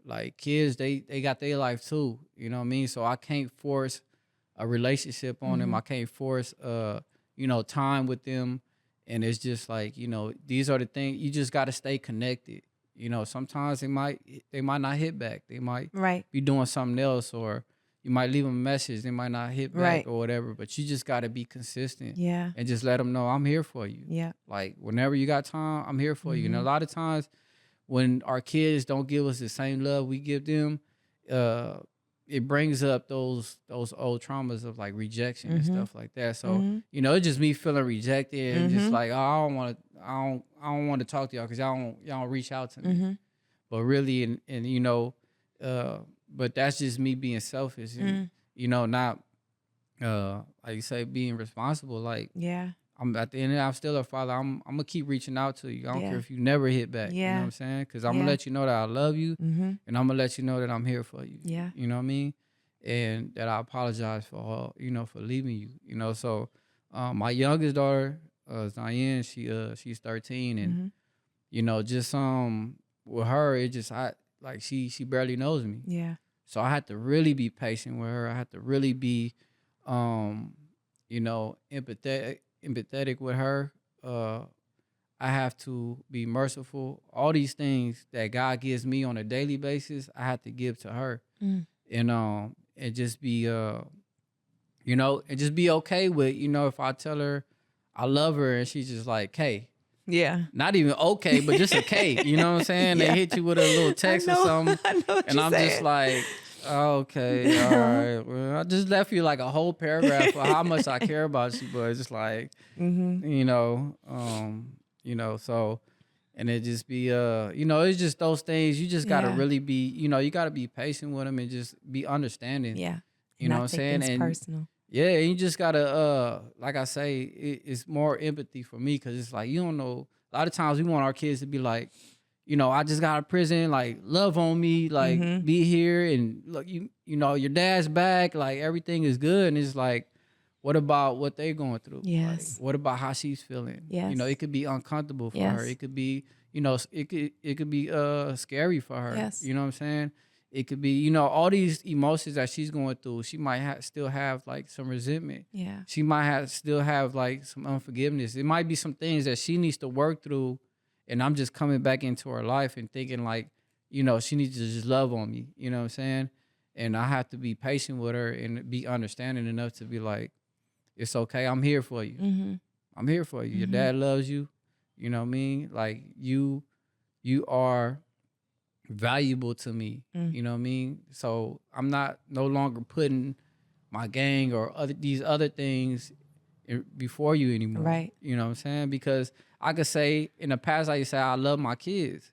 like kids, they got their life too. You know what I mean? So I can't force a relationship on them. I can't force time with them. And it's just like, these are the things you just got to stay connected. Sometimes they might not hit back. They might be doing something else, or you might leave them a message. They might not hit back or whatever, but you just got to be consistent and just let them know I'm here for you. Yeah. Like whenever you got time, I'm here for you. And a lot of times when our kids don't give us the same love we give them, it brings up those old traumas of like rejection and stuff like that. So, it's just me feeling rejected and just like, oh, I don't want to talk to y'all because y'all don't reach out to me. But really, but that's just me being selfish and, not, like you say, being responsible. Like, I'm at the end of the day, I'm still a father. I'm gonna keep reaching out to you. I don't Yeah. care if you never hit back. You know Yeah. what I'm saying? Because I'm Yeah. gonna let you know that I love you, Mm-hmm. and I'm gonna let you know that I'm here for you. Yeah. You know what I mean? And that I apologize for all, for leaving you. So my youngest daughter, Zion, she's 13, and just with her, it just she barely knows me. Yeah. So I had to really be patient with her. I had to really be empathetic with her. I have to be merciful. All these things that God gives me on a daily basis, I have to give to her. And just be and just be okay with, if I tell her I love her and she's just like, "Hey." Yeah. Not even okay, but just a K. You know what I'm saying? Yeah. They hit you with a little text or something. I know what And you're I'm saying. just like, okay, all right. Well, I just left you like a whole paragraph for how much I care about you, but it's just like, so, and it just be, it's just those things. You just got to really be, you got to be patient with them and just be understanding. Yeah. You know what I'm saying? And personal. Yeah, and you just gotta, like I say, it's more empathy for me because it's like, you don't know. A lot of times we want our kids to be like, I just got out of prison, like love on me, like be here, and look, your dad's back, like everything is good, and it's like, what about what they going through? Yes. Like, what about how she's feeling? Yes. It could be uncomfortable for her. It could be, it could be scary for her. Yes. You know what I'm saying? It could be, all these emotions that she's going through. She might still have like some resentment. Yeah. She might still have like some unforgiveness. It might be some things that she needs to work through. And I'm just coming back into her life and thinking like, she needs to just love on me. You know what I'm saying? And I have to be patient with her and be understanding enough to be like, it's okay. I'm here for you. I'm here for you. Your dad loves you. You know what I mean? Like you are valuable to me. You know what I mean? So I'm no longer putting my gang or these other things before you anymore. Right. You know what I'm saying? Because I could say in the past, I used to say I love my kids,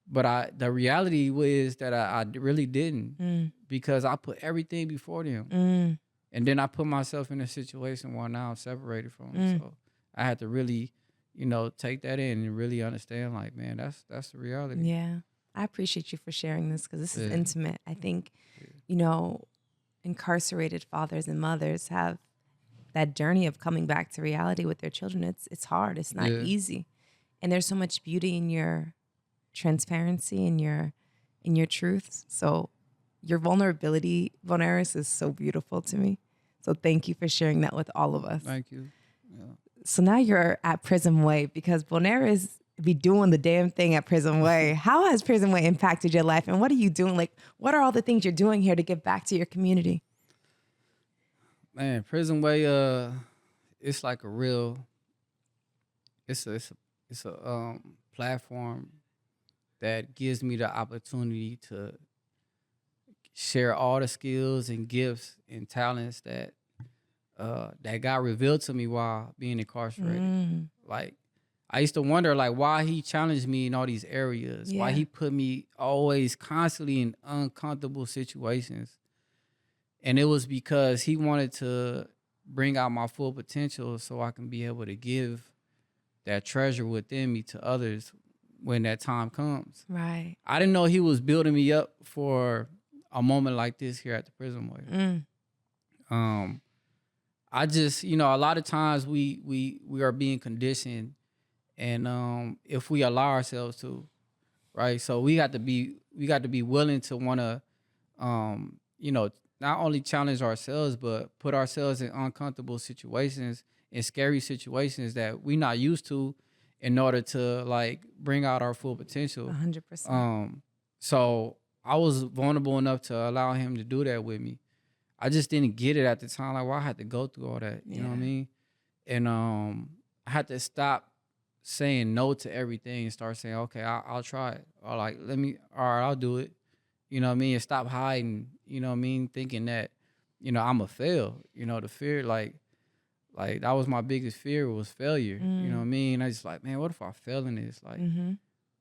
but the reality was that I really didn't because I put everything before them. And then I put myself in a situation where now I'm separated from them. So I had to really, take that in and really understand like, man, that's the reality. Yeah. I appreciate you for sharing this because this is intimate. I think, incarcerated fathers and mothers have that journey of coming back to reality with their children. It's hard. It's not easy. And there's so much beauty in your transparency and in your truth. So your vulnerability, Boanergez, is so beautiful to me. So thank you for sharing that with all of us. Thank you. Yeah. So now you're at Prism Way because Boanergez be doing the damn thing at Prism Way. How has Prism Way impacted your life? And what are you doing? Like, what are all the things you're doing here to give back to your community? Man, Prism Way, it's like a real, it's a platform that gives me the opportunity to share all the skills and gifts and talents that God revealed to me while being incarcerated. Like, I used to wonder like why he challenged me in all these areas, why he put me always constantly in uncomfortable situations. And it was because he wanted to bring out my full potential so I can be able to give that treasure within me to others when that time comes. Right. I didn't know he was building me up for a moment like this here at the Prism Way. I just, a lot of times we are being conditioned. And if we allow ourselves to, right? So we got to be willing to want to, not only challenge ourselves, but put ourselves in uncomfortable situations and scary situations that we're not used to in order to like bring out our full potential. 100%. So I was vulnerable enough to allow him to do that with me. I just didn't get it at the time. Like, well, I had to go through all that, you know what I mean? And I had to stop saying no to everything and start saying, okay, I'll try it. Or like, all right, I'll do it. You know what I mean? And stop hiding, you know what I mean? Thinking that, I'm a fail. The fear, like that was my biggest fear was failure. You know what I mean? I just like, man, what if I fail in this? Like,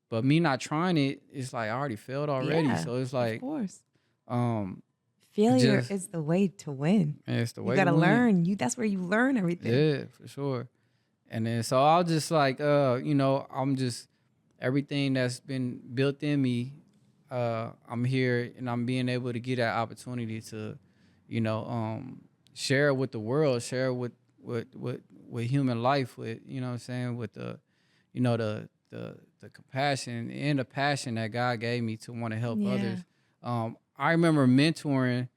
but me not trying it, it's like I already failed already. Yeah, so it's like, of course. Failure is the way to win. It's the way you gotta to win. learn. That's where you learn everything. Yeah, for sure. And then so I was just like, I'm just everything that's been built in me. I'm here and I'm being able to get that opportunity to, you know, share it with the world, share it with human life, with what I'm saying, with the, the compassion and the passion that God gave me to want to help Yeah. others. I remember mentoring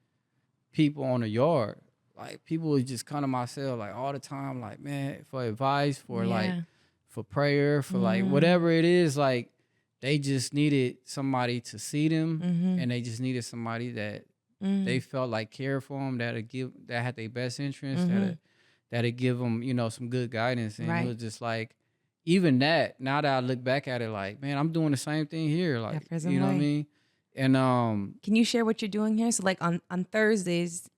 people on the yard. Like people would just come to my cell like all the time, like, man, for advice, for like Yeah. for prayer, for like whatever it is, like they just needed somebody to see them and they just needed somebody that they felt like cared for them, that had their best interest, that'd give them, some good guidance. And it Right. was just like, even that, now that I look back at it, like, man, I'm doing the same thing here. Like, At Prism you know what I Way. mean? And Can you share what you're doing here? So like on Thursdays.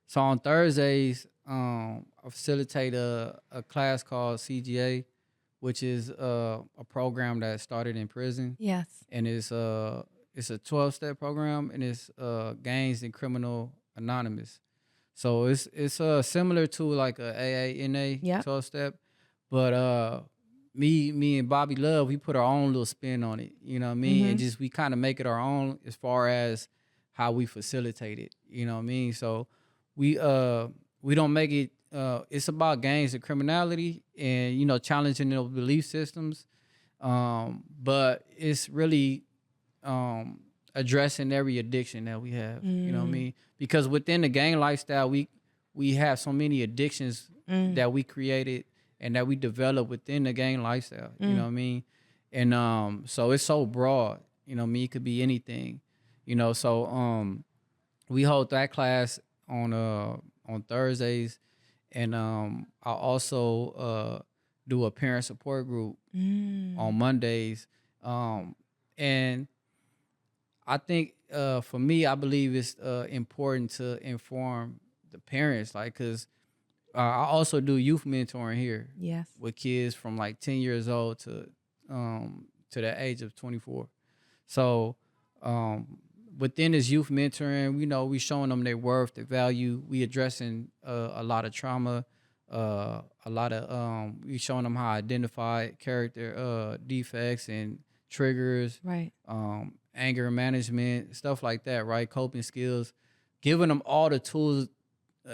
so on Thursdays, I facilitate a class called CGA, which is a program that started in prison, Yes. and it's a 12-step program, and it's Gangs and Criminal Anonymous. So it's similar to like a AANA Yep. 12-step, but me and Bobby Love, we put our own little spin on it. You know what I mean? And just we kind of make it our own as far as how we facilitate it. You know what I mean? So we don't make it. It's about gangs and criminality, and challenging those belief systems. But it's really addressing every addiction that we have. You know what I mean? Because within the gang lifestyle, we have so many addictions that we created and that we developed within the gang lifestyle. You know what I mean? And so it's so broad. You know what I mean? It could be anything. So we hold that class on Thursdays, and I also do a parent support group on Mondays. And I think for me, I believe it's important to inform the parents, like, because I also do youth mentoring here Yes. with kids from like 10 years old to the age of 24. So within this youth mentoring, we showing them their worth, their value. We addressing a lot of trauma, a lot of we showing them how to identify character defects and triggers, Right. anger management, stuff like that, right? Coping skills, giving them all the tools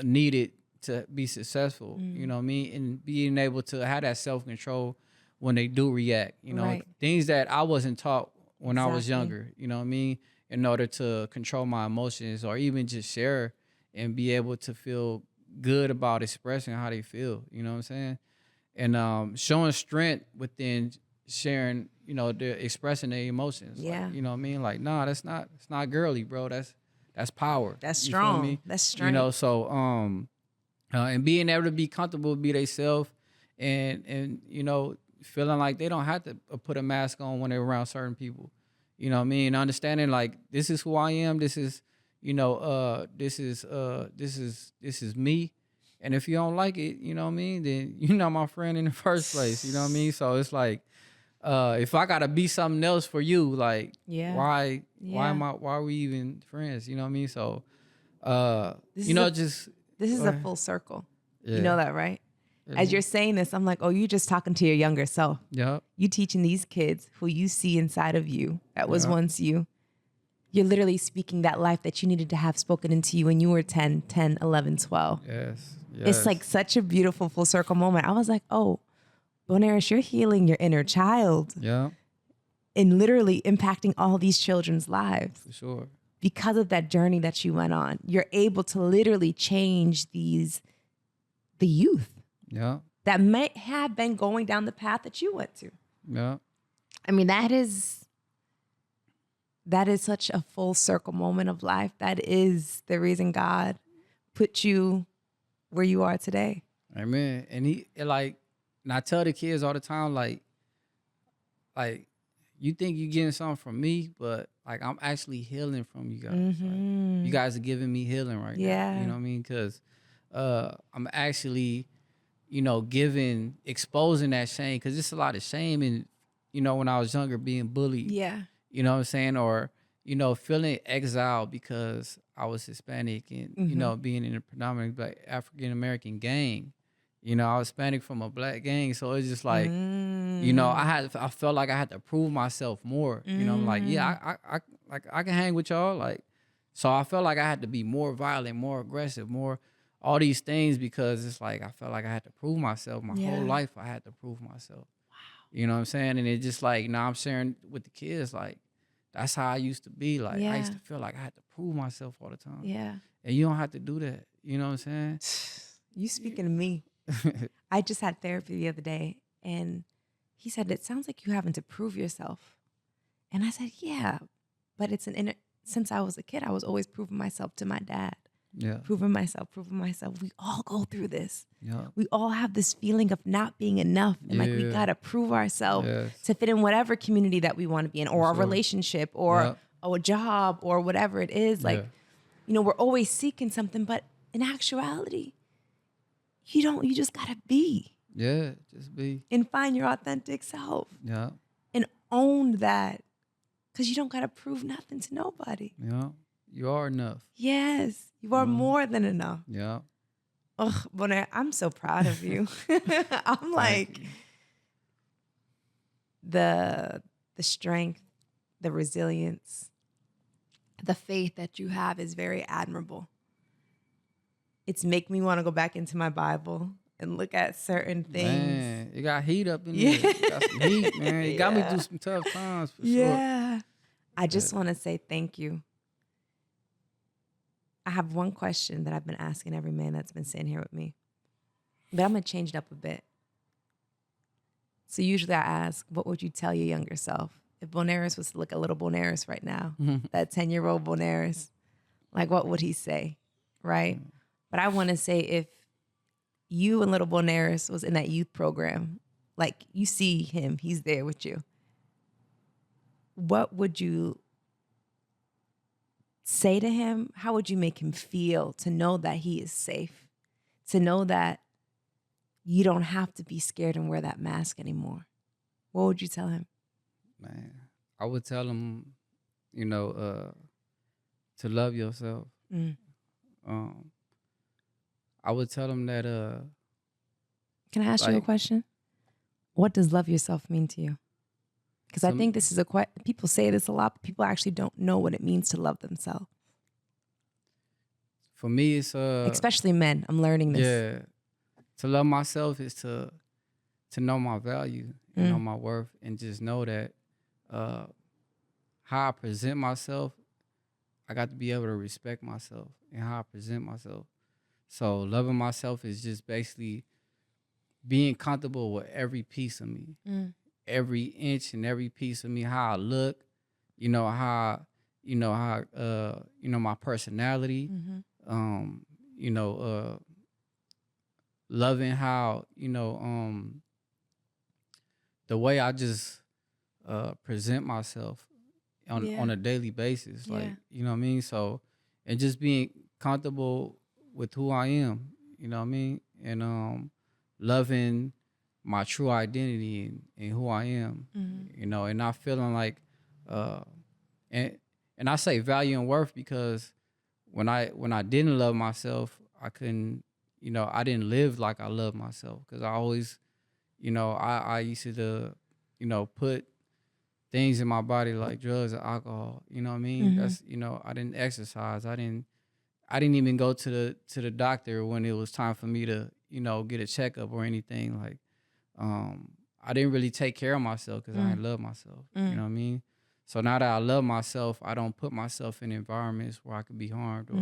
needed to be successful, you know what I mean? And being able to have that self-control when they do react, Right. things that I wasn't taught when I was Exactly. younger, you know what I mean? In order to control my emotions or even just share and be able to feel good about expressing how they feel, you know what I'm saying? And showing strength within sharing, they're expressing their emotions. Yeah. Like, you know what I mean? Like, nah, it's not girly, bro. That's power. That's You feel strong. me? That's strength. So and being able to be comfortable, be themselves, and feeling like they don't have to put a mask on when they're around certain people. You know what I mean? Understanding like this is who I am. This is this is me. And if you don't like it, you know what I mean, then you're not my friend in the first place. You know what I mean? So it's like, if I gotta be something else for you, like, Yeah. why Yeah. why are we even friends? You know what I mean? So This is go a ahead. full circle. Yeah. You know that, right? As you're saying this, I'm like, oh, you're just talking to your younger self. Yep. You teaching these kids who you see inside of you that was Yeah. once you. You're literally speaking that life that you needed to have spoken into you when you were 10, 11, 12. Yes. It's like such a beautiful full circle moment. I was like, oh, Boanergez, you're healing your inner child Yeah, and literally impacting all these children's lives. for sure. Because of that journey that you went on, you're able to literally change the youth Yeah. that might have been going down the path that you went to. Yeah. I mean, that is such a full circle moment of life. That is the reason God put you where you are today. Amen. And I tell the kids all the time, like you think you're getting something from me, but like I'm actually healing from you guys. Like, you guys are giving me healing right now. Yeah. You know what I mean? Because I'm actually, exposing that shame, because there's a lot of shame in, when I was younger being bullied. Yeah. You know what I'm saying? Or, feeling exiled because I was Hispanic and, being in a predominantly Black African American gang. You know, I was Hispanic from a black gang, so it's just like, you know, I felt like I had to prove myself more. You know, I'm like, yeah, I can hang with y'all, like, so I felt like I had to be more violent, more aggressive, more all these things because it's like I felt like I had to prove myself. My whole life I had to prove myself. You know what I'm saying? And it's just like now I'm sharing with the kids, like, that's how I used to be. Like, I used to feel like I had to prove myself all the time. Yeah. And you don't have to do that. You know what I'm saying? You speaking to me. I just had therapy the other day, and he said, it sounds like you having to prove yourself. And I said, yeah, but it's an inner, since I was a kid, I was always proving myself to my dad. Yeah. Proving myself. We all go through this. Yeah. We all have this feeling of not being enough. And like, we got to prove ourselves to fit in whatever community that we want to be in, or a relationship, or a job, or whatever it is. Like, you know, we're always seeking something, but in actuality, you just got to be. Yeah, just be. And find your authentic self. Yeah. And own that. Because you don't got to prove nothing to nobody. Yeah. You are enough. Yes. You are more than enough. Yeah. Ugh, Boanergez, I'm so proud of you. I'm like, the strength, the resilience, the faith that you have is very admirable. It's make me want to go back into my Bible and look at certain things. Man, it got heat up in there. It got some heat, man. It got me through some tough times for sure. Yeah. I just want to say thank you. I have one question that I've been asking every man that's been sitting here with me, but I'm going to change it up a bit. So usually I ask, what would you tell your younger self? If Boanergez was to look at little Boanergez right now, that 10-year-old Boanergez, like, what would he say, right? But I want to say, if you and little Boanergez was in that youth program, like, you see him, he's there with you. What would you say to him? How would you make him feel to know that he is safe? To know that you don't have to be scared and wear that mask anymore? What would you tell him? Man, I would tell him, you know, to love yourself. I would tell him that. Can I ask you a question? What does love yourself mean to you? Because I think this is people say this a lot, but people actually don't know what it means to love themselves. For me, it's especially men. I'm learning this. Yeah, to love myself is to know my value, and know my worth, and just know that how I present myself, I got to be able to respect myself and how I present myself. So loving myself is just basically being comfortable with every piece of me, every inch and every piece of me, how I look, you know, how my personality, you know, loving how, you know, the way I just present myself on a daily basis, like, you know what I mean? So, and just being comfortable with who I am, you know what I mean? And loving my true identity and who I am, you know, and not feeling like, and I say value and worth because when I didn't love myself, I couldn't, you know, I didn't live like I love myself because I always, you know, I used to, you know, put things in my body like drugs and alcohol, you know what I mean? That's, you know, I didn't exercise. I didn't even go to the doctor when it was time for me to, you know, get a checkup or anything. Like, I didn't really take care of myself because I didn't love myself. You know what I mean? So now that I love myself, I don't put myself in environments where I could be harmed, or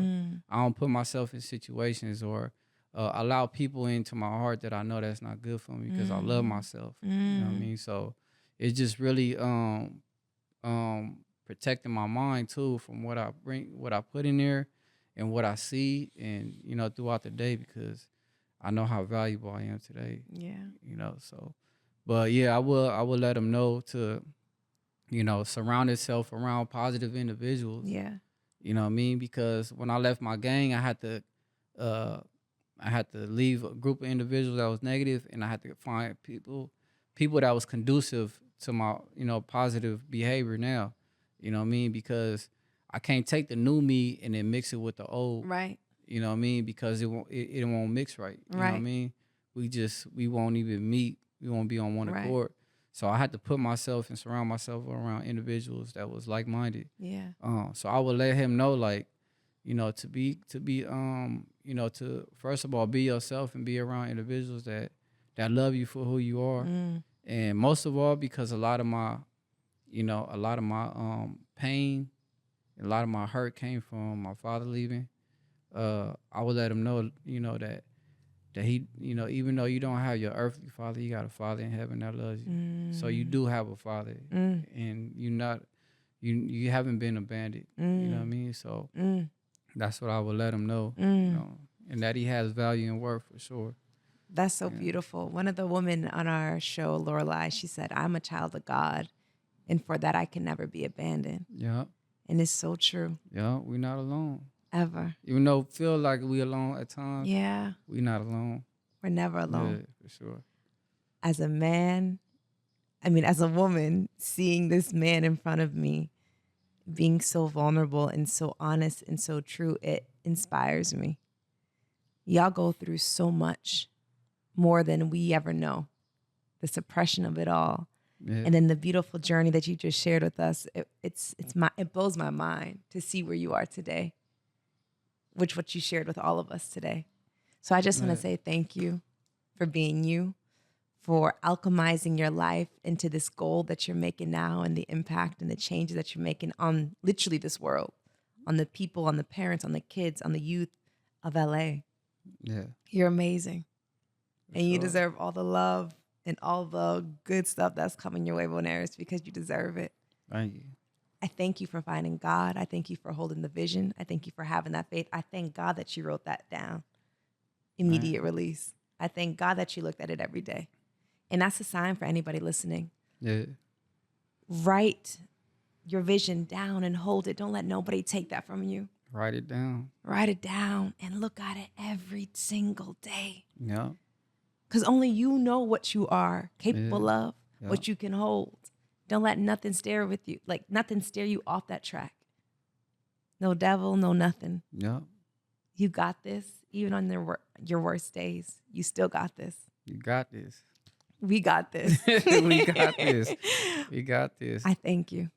I don't put myself in situations or allow people into my heart that I know that's not good for me because I love myself. You know what I mean? So it's just really protecting my mind too from what I put in there and what I see, and, you know, throughout the day, because I know how valuable I am today. Yeah. You know, so, but yeah, I will let them know to, you know, surround itself around positive individuals. Yeah. You know what I mean? Because when I left my gang, I had to leave a group of individuals that was negative, and I had to find people that was conducive to my, you know, positive behavior now. You know what I mean? Because I can't take the new me and then mix it with the old. Right. You know what I mean? Because it won't mix right. You know what I mean? we won't even meet. We won't be on one Right. accord. So I had to put myself and surround myself around individuals that was like minded. Yeah. So I would let him know, like, to be to first of all be yourself and be around individuals that love you for who you are, and most of all because a lot of my pain, a lot of my hurt came from my father leaving. I would let him know, that he, even though you don't have your earthly father, you got a father in heaven that loves you. So you do have a father, and you haven't been abandoned. You know what I mean? So that's what I would let him know, and that he has value and worth for sure. That's so beautiful. One of the women on our show, Lorelai, she said, "I'm a child of God, and for that I can never be abandoned." Yeah, And it's so true. yeah, we're not alone. Ever. Even though feel like we alone at times, Yeah. we're not alone. We're never alone. Yeah, for sure. As a man, as a woman, seeing this man in front of me being so vulnerable and so honest and so true, it inspires me. Y'all go through so much more than we ever know. The suppression of it all. Yeah. And then the beautiful journey that you just shared with us, it blows my mind to see where you are today, which what you shared with all of us today. So I just want to say thank you for being you, for alchemizing your life into this goal that you're making now and the impact and the changes that you're making on literally this world, on the people, on the parents, on the kids, on the youth of LA. Yeah. You're amazing. For and you sure. deserve all the love and all the good stuff that's coming your way, Boanergez, because you deserve it. Thank you. I thank you for finding God. I thank you for holding the vision. I thank you for having that faith. I thank God that you wrote that down. Immediate release. I thank God that you looked at it every day. And that's a sign for anybody listening. Yeah. Write your vision down and hold it. Don't let nobody take that from you. Write it down. Write it down and look at it every single day. Yeah. Because only you know what you are capable of, Yeah. what you can hold. Don't let nothing stare with you, like nothing steer you off that track. No devil, no nothing. Yeah. You got this. Even on your worst days, you still got this. You got this. We got this. We got this. We got this. I thank you.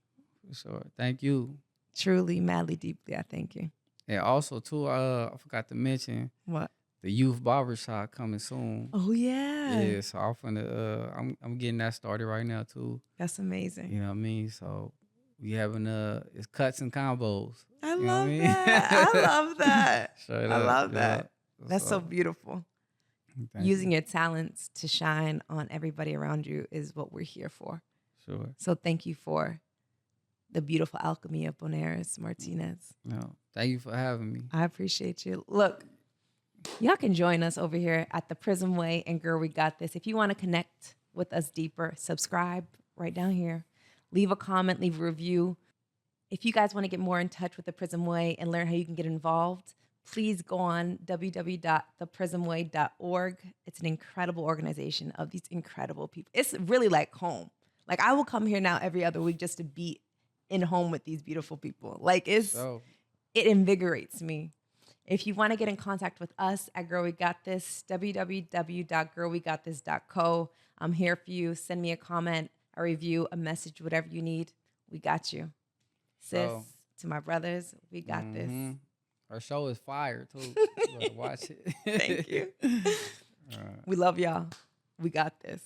For sure. Thank you. Truly, madly, deeply, I thank you. And also too, I forgot to mention What? the youth barbershop coming soon. Oh yeah. Yeah, so I'm getting that started right now too. That's amazing. You know what I mean? So we having it's cuts and combos. I You know what love I mean? that. I love that. Straight I up, love yeah. that. That's so beautiful. Thank Using you. your talents to shine on everybody around you is what we're here for. Sure. So thank you for the beautiful alchemy of Boanergez Martinez. No, thank you for having me. I appreciate you. Look, y'all can join us over here at the Prism Way and Girl, We Got This. If you want to connect with us deeper, subscribe right down here. Leave a comment, leave a review. If you guys want to get more in touch with the Prism Way and learn how you can get involved, please go on www.theprismway.org. It's an incredible organization of these incredible people. It's really like home. Like I will come here now every other week just to be in home with these beautiful people. Like it invigorates me. If you want to get in contact with us at Girl We Got This, www.girlwegotthis.co. I'm here for you. Send me a comment, a review, a message, whatever you need. We got you. Sis, to my brothers, we got this. Her show is fire too. You better watch it. Thank you. We love y'all. We got this.